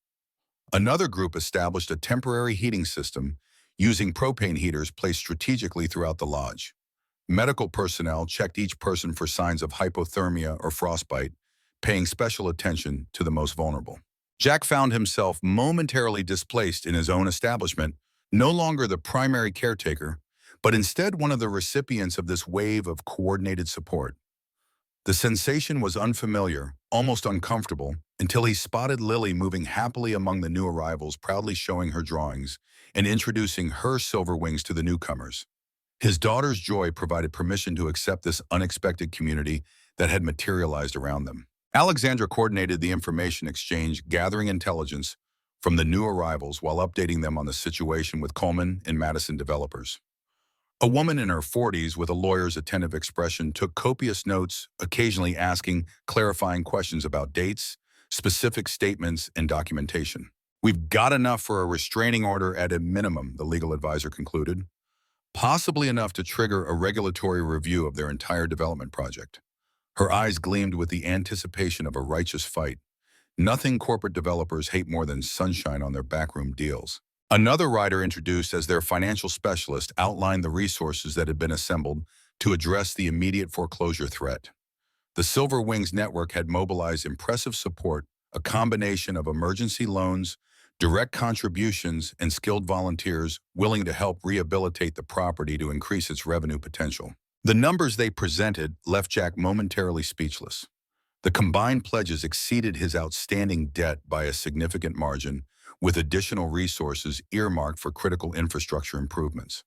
Another group established a temporary heating system using propane heaters placed strategically throughout the lodge. Medical personnel checked each person for signs of hypothermia or frostbite, paying special attention to the most vulnerable. Jack found himself momentarily displaced in his own establishment, no longer the primary caretaker, but instead one of the recipients of this wave of coordinated support. The sensation was unfamiliar, almost uncomfortable, until he spotted Lily moving happily among the new arrivals, proudly showing her drawings and introducing her Silver Wings to the newcomers. His daughter's joy provided permission to accept this unexpected community that had materialized around them. Alexandra coordinated the information exchange, gathering intelligence from the new arrivals while updating them on the situation with Coleman and Madison developers. A woman in her 40s with a lawyer's attentive expression took copious notes, occasionally asking clarifying questions about dates, specific statements, and documentation. "We've got enough for a restraining order at a minimum," the legal advisor concluded. "Possibly enough to trigger a regulatory review of their entire development project." Her eyes gleamed with the anticipation of a righteous fight. Nothing corporate developers hate more than sunshine on their backroom deals. Another writer introduced as their financial specialist outlined the resources that had been assembled to address the immediate foreclosure threat. The Silver Wings network had mobilized impressive support, a combination of emergency loans, direct contributions, and skilled volunteers willing to help rehabilitate the property to increase its revenue potential. The numbers they presented left Jack momentarily speechless. The combined pledges exceeded his outstanding debt by a significant margin, with additional resources earmarked for critical infrastructure improvements.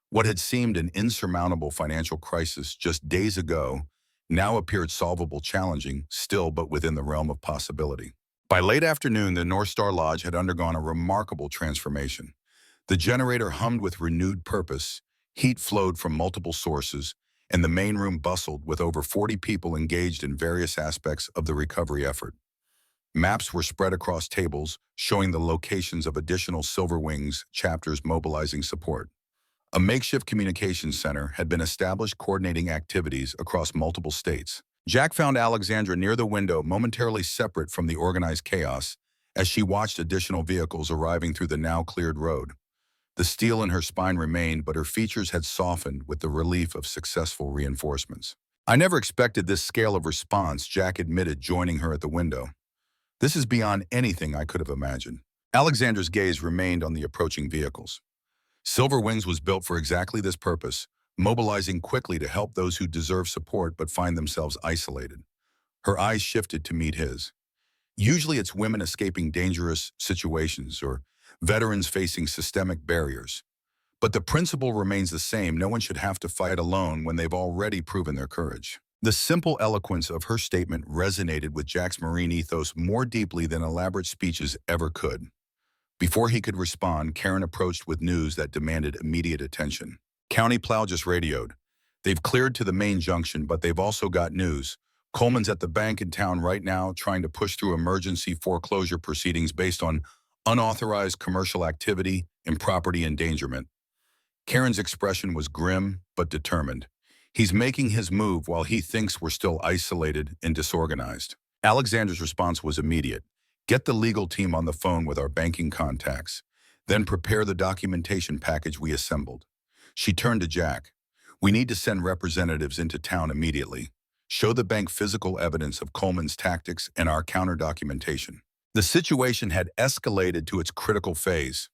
What had seemed an insurmountable financial crisis just days ago now appeared solvable, challenging, still but within the realm of possibility. By late afternoon, the North Star Lodge had undergone a remarkable transformation. The generator hummed with renewed purpose, heat flowed from multiple sources, and the main room bustled with over 40 people engaged in various aspects of the recovery effort. Maps were spread across tables, showing the locations of additional Silver Wings chapters mobilizing support. A makeshift communications center had been established coordinating activities across multiple states. Jack found Alexandra near the window, momentarily separate from the organized chaos, as she watched additional vehicles arriving through the now cleared road. The steel in her spine remained, but her features had softened with the relief of successful reinforcements. "I never expected this scale of response," Jack admitted, joining her at the window. "This is beyond anything I could have imagined." Alexandra's gaze remained on the approaching vehicles. Silver Wings was built for exactly this purpose, mobilizing quickly to help those who deserve support but find themselves isolated. Her eyes shifted to meet his. Usually it's women escaping dangerous situations or veterans facing systemic barriers. But the principle remains the same: no one should have to fight alone when they've already proven their courage. The simple eloquence of her statement resonated with Jack's Marine ethos more deeply than elaborate speeches ever could. Before he could respond, Karen approached with news that demanded immediate attention. "County Plow just radioed. They've cleared to the main junction, but they've also got news. Coleman's at the bank in town right now trying to push through emergency foreclosure proceedings based on unauthorized commercial activity and property endangerment." Karen's expression was grim but determined. "He's making his move while he thinks we're still isolated and disorganized." Alexander's response was immediate. "Get the legal team on the phone with our banking contacts. Then prepare the documentation package we assembled." She turned to Jack. "We need to send representatives into town immediately. Show the bank physical evidence of Coleman's tactics and our counter-documentation. The situation had escalated to its critical phase.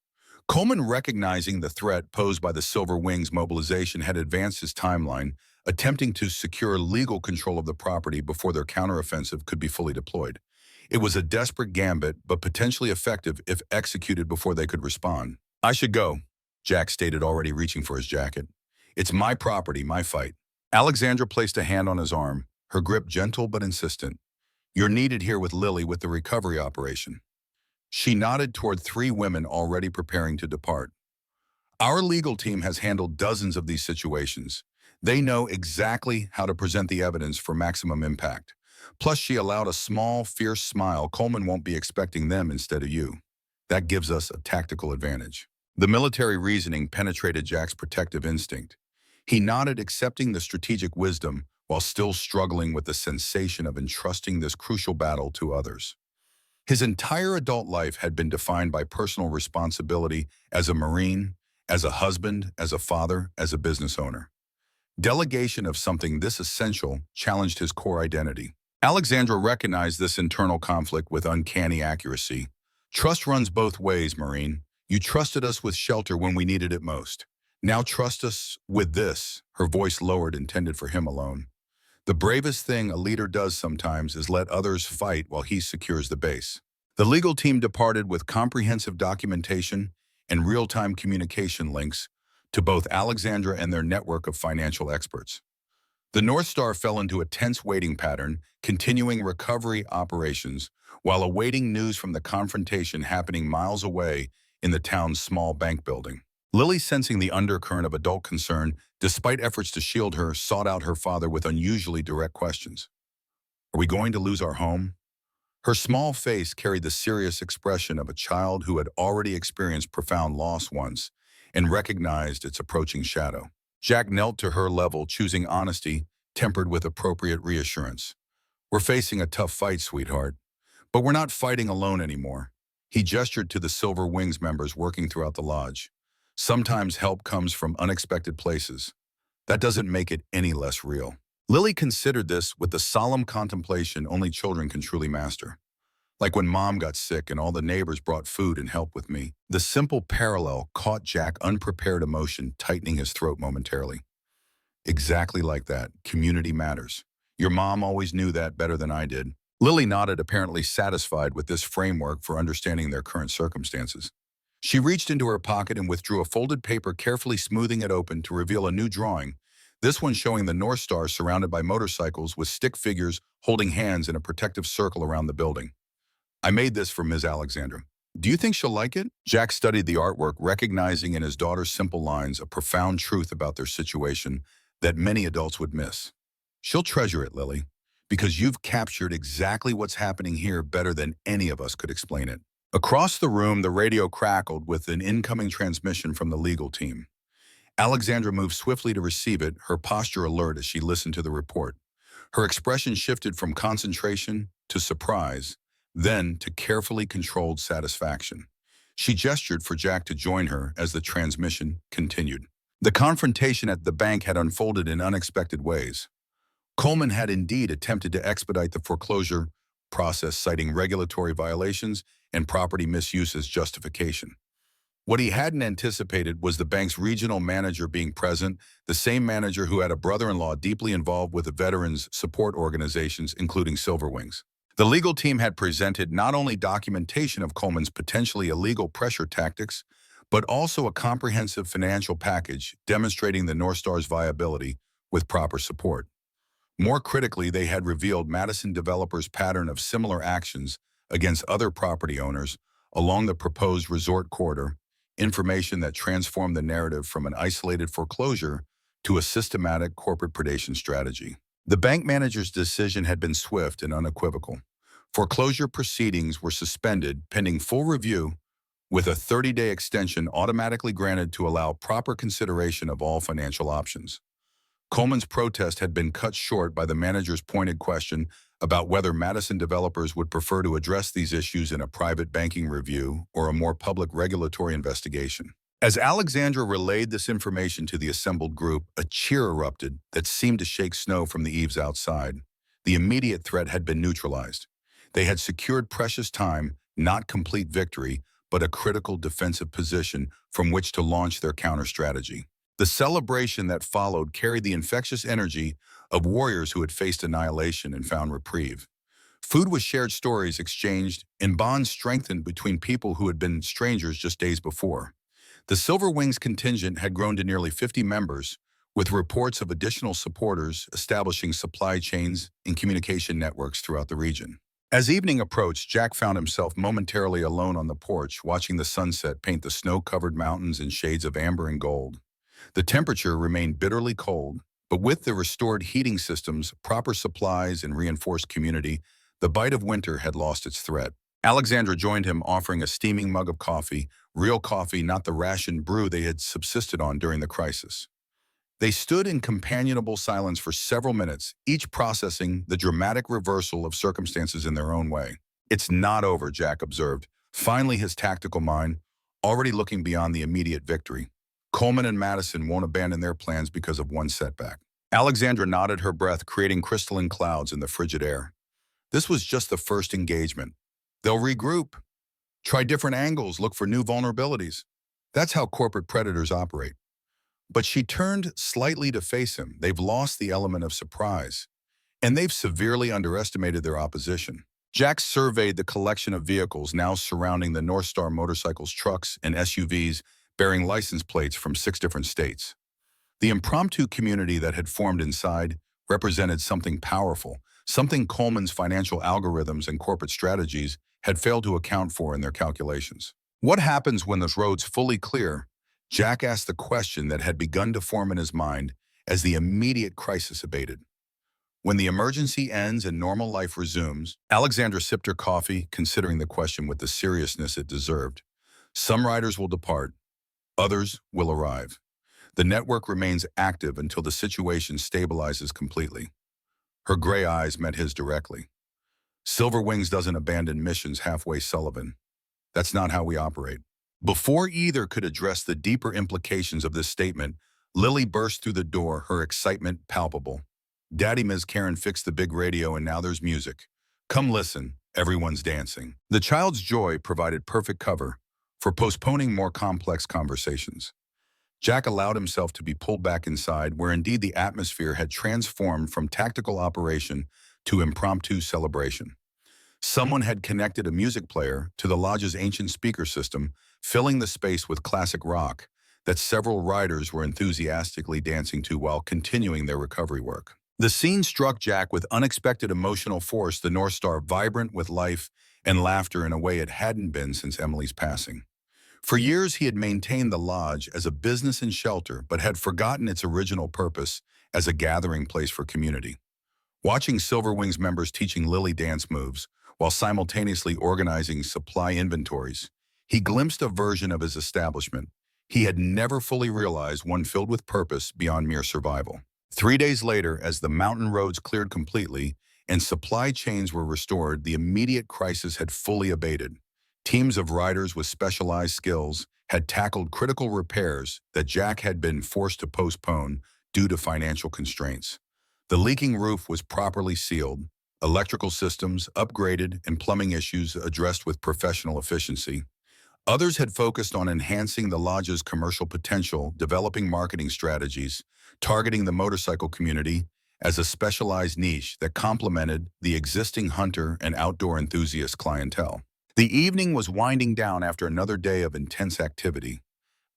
Coleman, recognizing the threat posed by the Silver Wings mobilization, had advanced his timeline, attempting to secure legal control of the property before their counteroffensive could be fully deployed. It was a desperate gambit, but potentially effective if executed before they could respond. "I should go," Jack stated, already reaching for his jacket. "It's my property, my fight." Alexandra placed a hand on his arm, her grip gentle but insistent. "You're needed here with Lily with the recovery operation." She nodded toward three women already preparing to depart. "Our legal team has handled dozens of these situations. They know exactly how to present the evidence for maximum impact." Plus, she allowed a small, fierce smile. "Coleman won't be expecting them instead of you. That gives us a tactical advantage." The military reasoning penetrated Jack's protective instinct. He nodded, accepting the strategic wisdom while still struggling with the sensation of entrusting this crucial battle to others. His entire adult life had been defined by personal responsibility as a Marine, as a husband, as a father, as a business owner. Delegation of something this essential challenged his core identity. Alexandra recognized this internal conflict with uncanny accuracy. "Trust runs both ways, Marine. You trusted us with shelter when we needed it most. Now trust us with this," her voice lowered, intended for him alone. "The bravest thing a leader does sometimes is let others fight while he secures the base." The legal team departed with comprehensive documentation and real-time communication links to both Alexandra and their network of financial experts. The North Star fell into a tense waiting pattern, continuing recovery operations while awaiting news from the confrontation happening miles away in the town's small bank building. Lily, sensing the undercurrent of adult concern, despite efforts to shield her, sought out her father with unusually direct questions. "Are we going to lose our home?" Her small face carried the serious expression of a child who had already experienced profound loss once and recognized its approaching shadow. Jack knelt to her level, choosing honesty, tempered with appropriate reassurance. "We're facing a tough fight, sweetheart, but we're not fighting alone anymore." He gestured to the Silver Wings members working throughout the lodge. "Sometimes help comes from unexpected places. That doesn't make it any less real." Lily considered this with the solemn contemplation only children can truly master. "Like when Mom got sick and all the neighbors brought food and help with me." The simple parallel caught Jack, unprepared emotion tightening his throat momentarily. "Exactly like that. Community matters. Your mom always knew that better than I did." Lily nodded, apparently satisfied with this framework for understanding their current circumstances. She reached into her pocket and withdrew a folded paper, carefully smoothing it open to reveal a new drawing, this one showing the North Star surrounded by motorcycles with stick figures holding hands in a protective circle around the building. "I made this for Ms. Alexandra. Do you think she'll like it?" Jack studied the artwork, recognizing in his daughter's simple lines a profound truth about their situation that many adults would miss. "She'll treasure it, Lily, because you've captured exactly what's happening here better than any of us could explain it." Across the room, the radio crackled with an incoming transmission from the legal team. Alexandra moved swiftly to receive it, her posture alert as she listened to the report. Her expression shifted from concentration to surprise, then to carefully controlled satisfaction. She gestured for Jack to join her as the transmission continued. The confrontation at the bank had unfolded in unexpected ways. Coleman had indeed attempted to expedite the foreclosure process, citing regulatory violations and property misuse as justification. What he hadn't anticipated was the bank's regional manager being present, the same manager who had a brother-in-law deeply involved with the veterans' support organizations, including Silver Wings. The legal team had presented not only documentation of Coleman's potentially illegal pressure tactics, but also a comprehensive financial package demonstrating the North Star's viability with proper support. More critically, they had revealed Madison developers' pattern of similar actions against other property owners along the proposed resort corridor, information that transformed the narrative from an isolated foreclosure to a systematic corporate predation strategy. The bank manager's decision had been swift and unequivocal. Foreclosure proceedings were suspended pending full review, with a 30-day extension automatically granted to allow proper consideration of all financial options. Coleman's protest had been cut short by the manager's pointed question about whether Madison developers would prefer to address these issues in a private banking review or a more public regulatory investigation. As Alexandra relayed this information to the assembled group, a cheer erupted that seemed to shake snow from the eaves outside. The immediate threat had been neutralized. They had secured precious time, not complete victory, but a critical defensive position from which to launch their counter-strategy. The celebration that followed carried the infectious energy of warriors who had faced annihilation and found reprieve. Food was shared, stories exchanged, and bonds strengthened between people who had been strangers just days before. The Silver Wings contingent had grown to nearly 50 members, with reports of additional supporters establishing supply chains and communication networks throughout the region. As evening approached, Jack found himself momentarily alone on the porch, watching the sunset paint the snow-covered mountains in shades of amber and gold. The temperature remained bitterly cold, but with the restored heating systems, proper supplies, and reinforced community, the bite of winter had lost its threat. Alexandra joined him, offering a steaming mug of coffee, real coffee, not the rationed brew they had subsisted on during the crisis. They stood in companionable silence for several minutes, each processing the dramatic reversal of circumstances in their own way. "It's not over," Jack observed, finally his tactical mind already looking beyond the immediate victory. "Coleman and Madison won't abandon their plans because of one setback." Alexandra nodded, her breath creating crystalline clouds in the frigid air. This was just the first engagement. They'll regroup, try different angles, look for new vulnerabilities. That's how corporate predators operate. But she turned slightly to face him. They've lost the element of surprise, and they've severely underestimated their opposition. Jack surveyed the collection of vehicles now surrounding the North Star Motorcycles, trucks, and SUVs bearing license plates from 6 different states. The impromptu community that had formed inside represented something powerful, something Coleman's financial algorithms and corporate strategies had failed to account for in their calculations. What happens when the road's fully clear? Jack asked the question that had begun to form in his mind as the immediate crisis abated. When the emergency ends and normal life resumes, Alexandra sipped her coffee, considering the question with the seriousness it deserved. Some riders will depart, others will arrive. The network remains active until the situation stabilizes completely. Her gray eyes met his directly. "Silver Wings doesn't abandon missions halfway, Sullivan. That's not how we operate." Before either could address the deeper implications of this statement, Lily burst through the door, her excitement palpable. "Daddy, Ms. Karen fixed the big radio and now there's music. Come listen, everyone's dancing." The child's joy provided perfect cover for postponing more complex conversations. Jack allowed himself to be pulled back inside, where indeed the atmosphere had transformed from tactical operation to impromptu celebration. Someone had connected a music player to the lodge's ancient speaker system, filling the space with classic rock that several riders were enthusiastically dancing to while continuing their recovery work. The scene struck Jack with unexpected emotional force, the North Star vibrant with life and laughter in a way it hadn't been since Emily's passing. For years, he had maintained the lodge as a business and shelter, but had forgotten its original purpose as a gathering place for community. Watching Silver Wings members teaching Lily dance moves, while simultaneously organizing supply inventories, he glimpsed a version of his establishment he had never fully realized, one filled with purpose beyond mere survival. 3 days later, as the mountain roads cleared completely and supply chains were restored, the immediate crisis had fully abated. Teams of riders with specialized skills had tackled critical repairs that Jack had been forced to postpone due to financial constraints. The leaking roof was properly sealed, electrical systems upgraded, and plumbing issues addressed with professional efficiency. Others had focused on enhancing the lodge's commercial potential, developing marketing strategies, targeting the motorcycle community as a specialized niche that complemented the existing hunter and outdoor enthusiast clientele. The evening was winding down after another day of intense activity.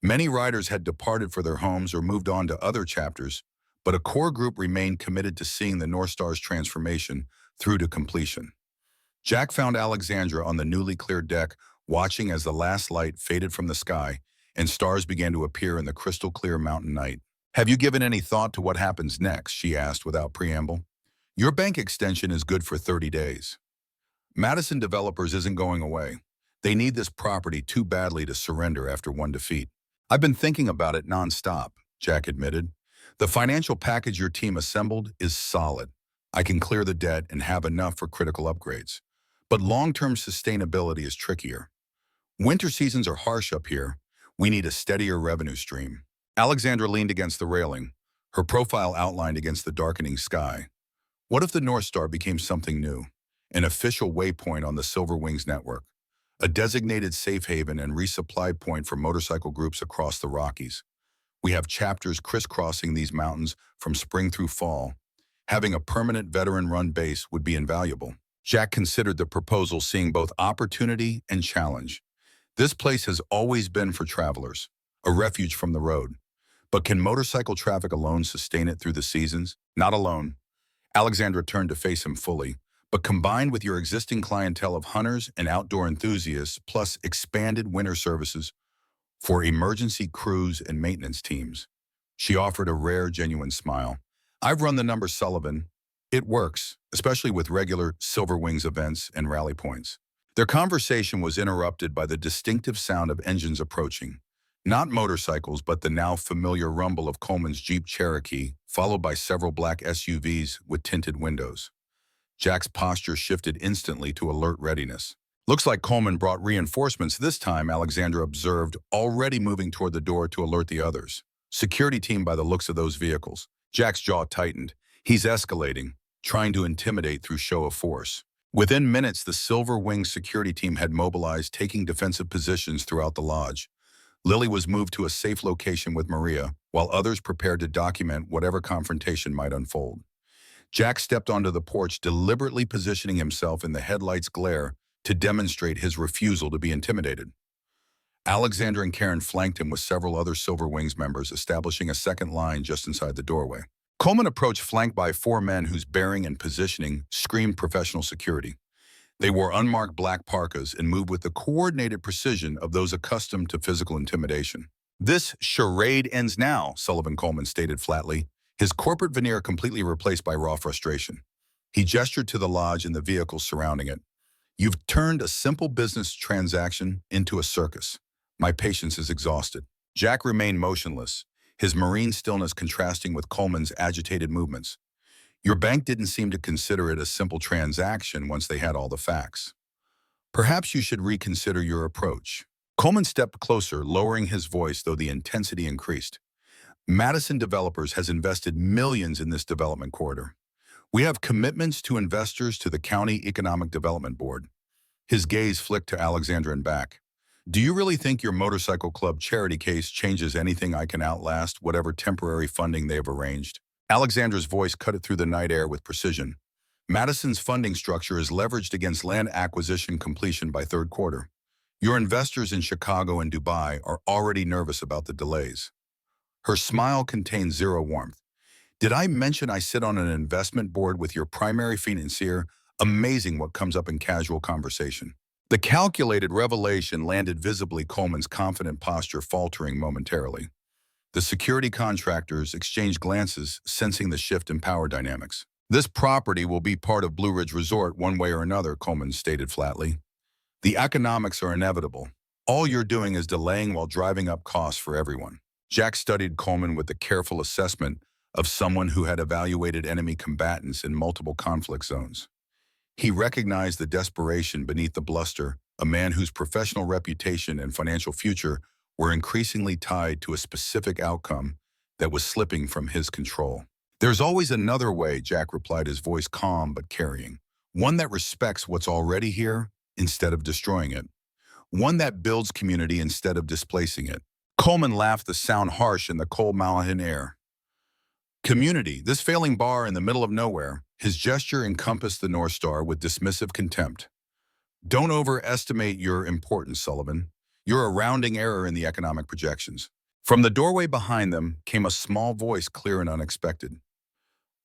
Many riders had departed for their homes or moved on to other chapters, but a core group remained committed to seeing the North Star's transformation through to completion. Jack found Alexandra on the newly cleared deck, watching as the last light faded from the sky and stars began to appear in the crystal-clear mountain night. "Have you given any thought to what happens next?" she asked without preamble. "Your bank extension is good for 30 days. Madison Developers isn't going away. They need this property too badly to surrender after one defeat." "I've been thinking about it nonstop," Jack admitted. "The financial package your team assembled is solid. I can clear the debt and have enough for critical upgrades. But long-term sustainability is trickier. Winter seasons are harsh up here, We need a steadier revenue stream. Alexandra leaned against the railing, her profile outlined against the darkening sky. What if the North Star became something new? An official waypoint on the Silver Wings network, a designated safe haven and resupply point for motorcycle groups across the Rockies. We have chapters crisscrossing these mountains from spring through fall. Having a permanent veteran-run base would be invaluable. Jack considered the proposal, seeing both opportunity and challenge. This place has always been for travelers, a refuge from the road. But can motorcycle traffic alone sustain it through the seasons? Not alone. Alexandra turned to face him fully. But combined with your existing clientele of hunters and outdoor enthusiasts, plus expanded winter services for emergency crews and maintenance teams. She offered a rare, genuine smile. I've run the numbers, Sullivan. It works, especially with regular Silver Wings events and rally points. Their conversation was interrupted by the distinctive sound of engines approaching. Not motorcycles, but the now familiar rumble of Coleman's Jeep Cherokee, followed by several black SUVs with tinted windows. Jack's posture shifted instantly to alert readiness. Looks like Coleman brought reinforcements this time, Alexandra observed, already moving toward the door to alert the others. Security team by the looks of those vehicles. Jack's jaw tightened. He's escalating, trying to intimidate through show of force. Within minutes, the Silver Wings security team had mobilized, taking defensive positions throughout the lodge. Lily was moved to a safe location with Maria, while others prepared to document whatever confrontation might unfold. Jack stepped onto the porch, deliberately positioning himself in the headlights' glare to demonstrate his refusal to be intimidated. Alexandra and Karen flanked him with several other Silver Wings members, establishing a second line just inside the doorway. Coleman approached, flanked by 4 men whose bearing and positioning screamed professional security. They wore unmarked black parkas and moved with the coordinated precision of those accustomed to physical intimidation. This charade ends now, Sullivan Coleman stated flatly, his corporate veneer completely replaced by raw frustration. He gestured to the lodge and the vehicles surrounding it. You've turned a simple business transaction into a circus. My patience is exhausted. Jack remained motionless, his marine stillness contrasting with Coleman's agitated movements. Your bank didn't seem to consider it a simple transaction once they had all the facts. Perhaps you should reconsider your approach. Coleman stepped closer, lowering his voice, though the intensity increased. Madison Developers has invested millions in this development corridor. We have commitments to investors to the County Economic Development Board. His gaze flicked to Alexandra and back. Do you really think your motorcycle club charity case changes anything? I can outlast whatever temporary funding they have arranged. Alexandra's voice cut it through the night air with precision. Madison's funding structure is leveraged against land acquisition completion by third quarter. Your investors in Chicago and Dubai are already nervous about the delays. Her smile contained zero warmth. Did I mention I sit on an investment board with your primary financier? Amazing what comes up in casual conversation. The calculated revelation landed visibly, Coleman's confident posture faltering momentarily. The security contractors exchanged glances, sensing the shift in power dynamics. This property will be part of Blue Ridge Resort one way or another, Coleman stated flatly. The economics are inevitable. All you're doing is delaying while driving up costs for everyone. Jack studied Coleman with the careful assessment of someone who had evaluated enemy combatants in multiple conflict zones. He recognized the desperation beneath the bluster, a man whose professional reputation and financial future were increasingly tied to a specific outcome that was slipping from his control. There's always another way, Jack replied, his voice calm but carrying. One that respects what's already here instead of destroying it. One that builds community instead of displacing it. Coleman laughed, the sound harsh in the cold mountain air. Community, this failing bar in the middle of nowhere. His gesture encompassed the North Star with dismissive contempt. Don't overestimate your importance, Sullivan. You're a rounding error in the economic projections. From the doorway behind them came a small voice, clear and unexpected.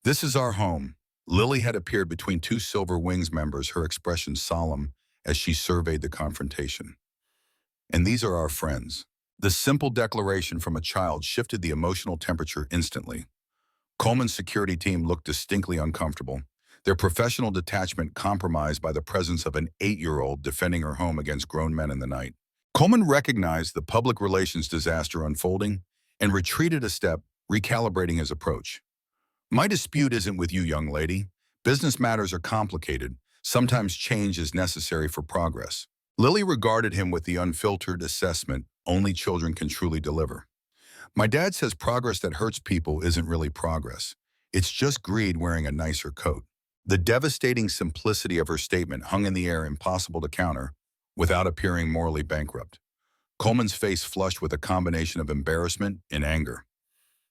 This is our home. Lily had appeared between 2 Silver Wings members, her expression solemn as she surveyed the confrontation. And these are our friends. The simple declaration from a child shifted the emotional temperature instantly. Coleman's security team looked distinctly uncomfortable, their professional detachment compromised by the presence of an 8-year-old defending her home against grown men in the night. Coleman recognized the public relations disaster unfolding and retreated a step, recalibrating his approach. My dispute isn't with you, young lady. Business matters are complicated. Sometimes change is necessary for progress. Lily regarded him with the unfiltered assessment, only children can truly deliver. My dad says progress that hurts people isn't really progress. It's just greed wearing a nicer coat. The devastating simplicity of her statement hung in the air, impossible to counter, without appearing morally bankrupt. Coleman's face flushed with a combination of embarrassment and anger.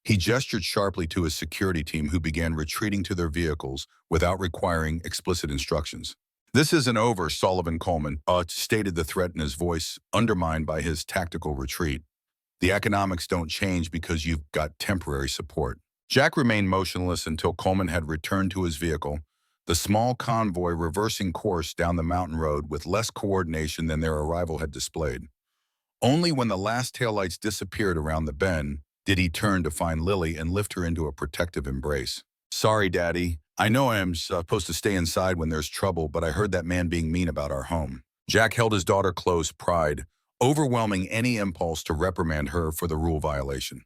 He gestured sharply to his security team, who began retreating to their vehicles without requiring explicit instructions. "This isn't over," Sullivan Coleman stated, the threat in his voice undermined by his tactical retreat. "The economics don't change because you've got temporary support." Jack remained motionless until Coleman had returned to his vehicle, the small convoy reversing course down the mountain road with less coordination than their arrival had displayed. Only when the last taillights disappeared around the bend did he turn to find Lily and lift her into a protective embrace. "Sorry, Daddy. I know I am supposed to stay inside when there's trouble, but I heard that man being mean about our home." Jack held his daughter close, pride overwhelming any impulse to reprimand her for the rule violation.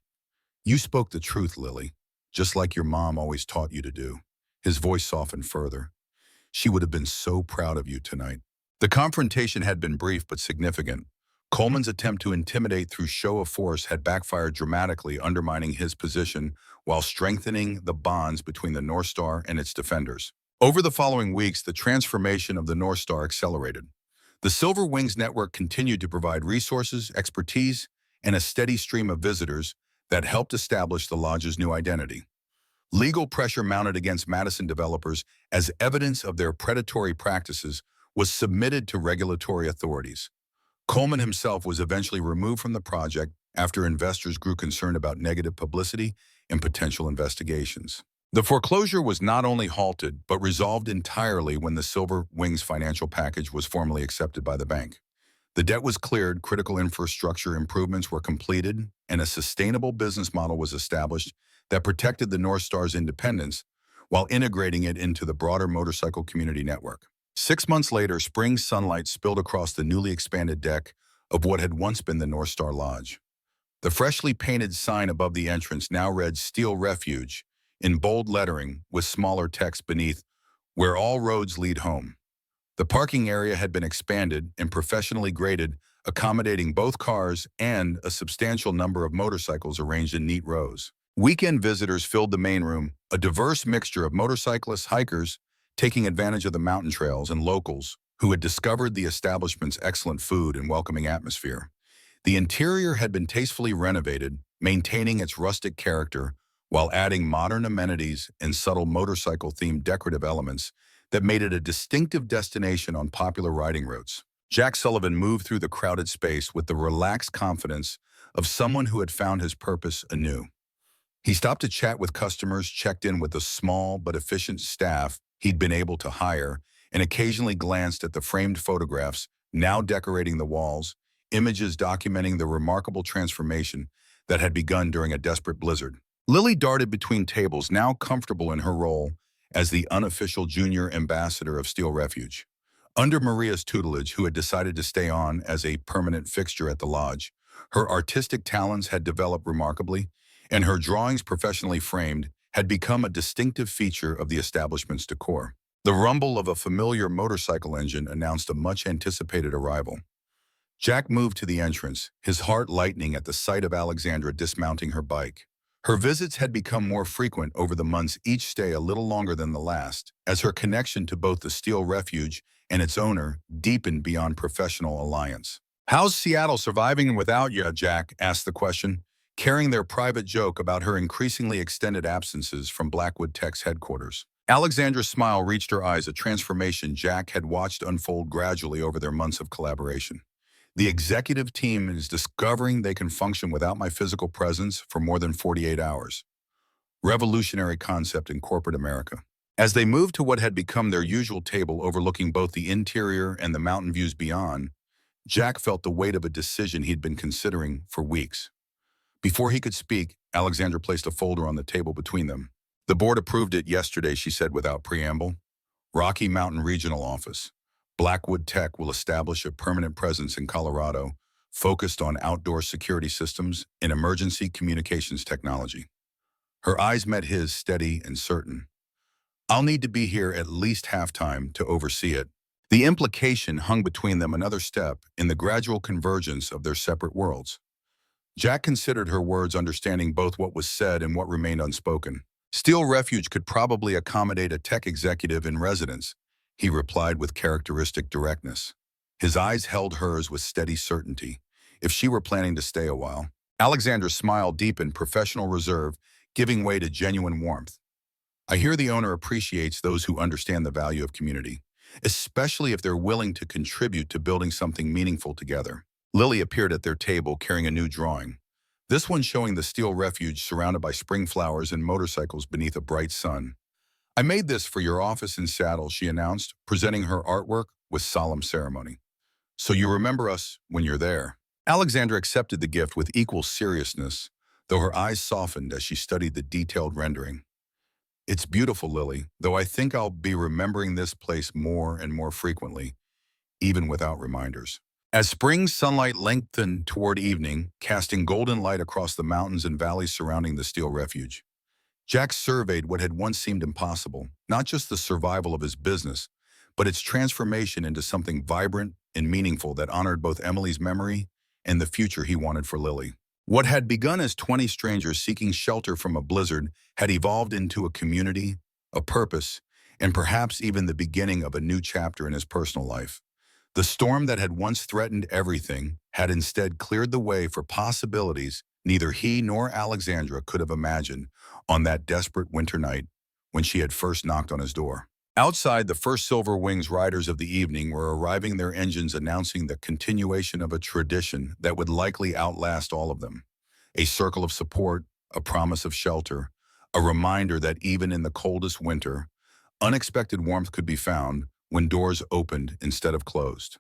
"You spoke the truth, Lily, just like your mom always taught you to do." His voice softened further. "She would have been so proud of you tonight." The confrontation had been brief but significant. Coleman's attempt to intimidate through show of force had backfired dramatically, undermining his position while strengthening the bonds between the North Star and its defenders. Over the following weeks, the transformation of the North Star accelerated. The Silver Wings network continued to provide resources, expertise, and a steady stream of visitors that helped establish the lodge's new identity. Legal pressure mounted against Madison developers as evidence of their predatory practices was submitted to regulatory authorities. Coleman himself was eventually removed from the project after investors grew concerned about negative publicity and potential investigations. The foreclosure was not only halted, but resolved entirely when the Silver Wings financial package was formally accepted by the bank. The debt was cleared, critical infrastructure improvements were completed, and a sustainable business model was established that protected the North Star's independence while integrating it into the broader motorcycle community network. 6 months later, spring sunlight spilled across the newly expanded deck of what had once been the North Star Lodge. The freshly painted sign above the entrance now read "Steel Refuge" in bold lettering with smaller text beneath, "Where all roads lead home." The parking area had been expanded and professionally graded, accommodating both cars and a substantial number of motorcycles arranged in neat rows. Weekend visitors filled the main room, a diverse mixture of motorcyclists, hikers, taking advantage of the mountain trails, and locals who had discovered the establishment's excellent food and welcoming atmosphere. The interior had been tastefully renovated, maintaining its rustic character while adding modern amenities and subtle motorcycle-themed decorative elements that made it a distinctive destination on popular riding routes. Jack Sullivan moved through the crowded space with the relaxed confidence of someone who had found his purpose anew. He stopped to chat with customers, checked in with the small but efficient staff he'd been able to hire, and occasionally glanced at the framed photographs now decorating the walls, images documenting the remarkable transformation that had begun during a desperate blizzard. Lily darted between tables, now comfortable in her role as the unofficial junior ambassador of Steel Refuge. Under Maria's tutelage, who had decided to stay on as a permanent fixture at the lodge, her artistic talents had developed remarkably, and her drawings, professionally framed, had become a distinctive feature of the establishment's decor. The rumble of a familiar motorcycle engine announced a much-anticipated arrival. Jack moved to the entrance, his heart lightening at the sight of Alexandra dismounting her bike. Her visits had become more frequent over the months, each stay a little longer than the last, as her connection to both the Steel Refuge and its owner deepened beyond professional alliance. "How's Seattle surviving without you?" Jack asked the question, carrying their private joke about her increasingly extended absences from Blackwood Tech's headquarters. Alexandra's smile reached her eyes, a transformation Jack had watched unfold gradually over their months of collaboration. "The executive team is discovering they can function without my physical presence for more than 48 hours. Revolutionary concept in corporate America." As they moved to what had become their usual table overlooking both the interior and the mountain views beyond, Jack felt the weight of a decision he'd been considering for weeks. Before he could speak, Alexandra placed a folder on the table between them. "The board approved it yesterday," she said without preamble. "Rocky Mountain Regional Office. Blackwood Tech will establish a permanent presence in Colorado, focused on outdoor security systems and emergency communications technology." Her eyes met his, steady and certain. "I'll need to be here at least half-time to oversee it." The implication hung between them another step in the gradual convergence of their separate worlds. Jack considered her words, understanding both what was said and what remained unspoken. Steel Refuge could probably accommodate a tech executive in residence, he replied with characteristic directness. His eyes held hers with steady certainty. If she were planning to stay a while. Alexandra's smile deepened professional reserve, giving way to genuine warmth. I hear the owner appreciates those who understand the value of community, especially if they're willing to contribute to building something meaningful together. Lily appeared at their table carrying a new drawing, this one showing the Steel Refuge surrounded by spring flowers and motorcycles beneath a bright sun. I made this for your office in Seattle, she announced, presenting her artwork with solemn ceremony. So you remember us when you're there. Alexandra accepted the gift with equal seriousness, though her eyes softened as she studied the detailed rendering. It's beautiful, Lily, though I think I'll be remembering this place more and more frequently, even without reminders. As spring sunlight lengthened toward evening, casting golden light across the mountains and valleys surrounding the Steel Refuge, Jack surveyed what had once seemed impossible, not just the survival of his business, but its transformation into something vibrant and meaningful that honored both Emily's memory and the future he wanted for Lily. What had begun as 20 strangers seeking shelter from a blizzard had evolved into a community, a purpose, and perhaps even the beginning of a new chapter in his personal life. The storm that had once threatened everything had instead cleared the way for possibilities neither he nor Alexandra could have imagined on that desperate winter night when she had first knocked on his door. Outside, the first Silver Wings riders of the evening were arriving, their engines announcing the continuation of a tradition that would likely outlast all of them. A circle of support, a promise of shelter, a reminder that even in the coldest winter, unexpected warmth could be found when doors opened instead of closed.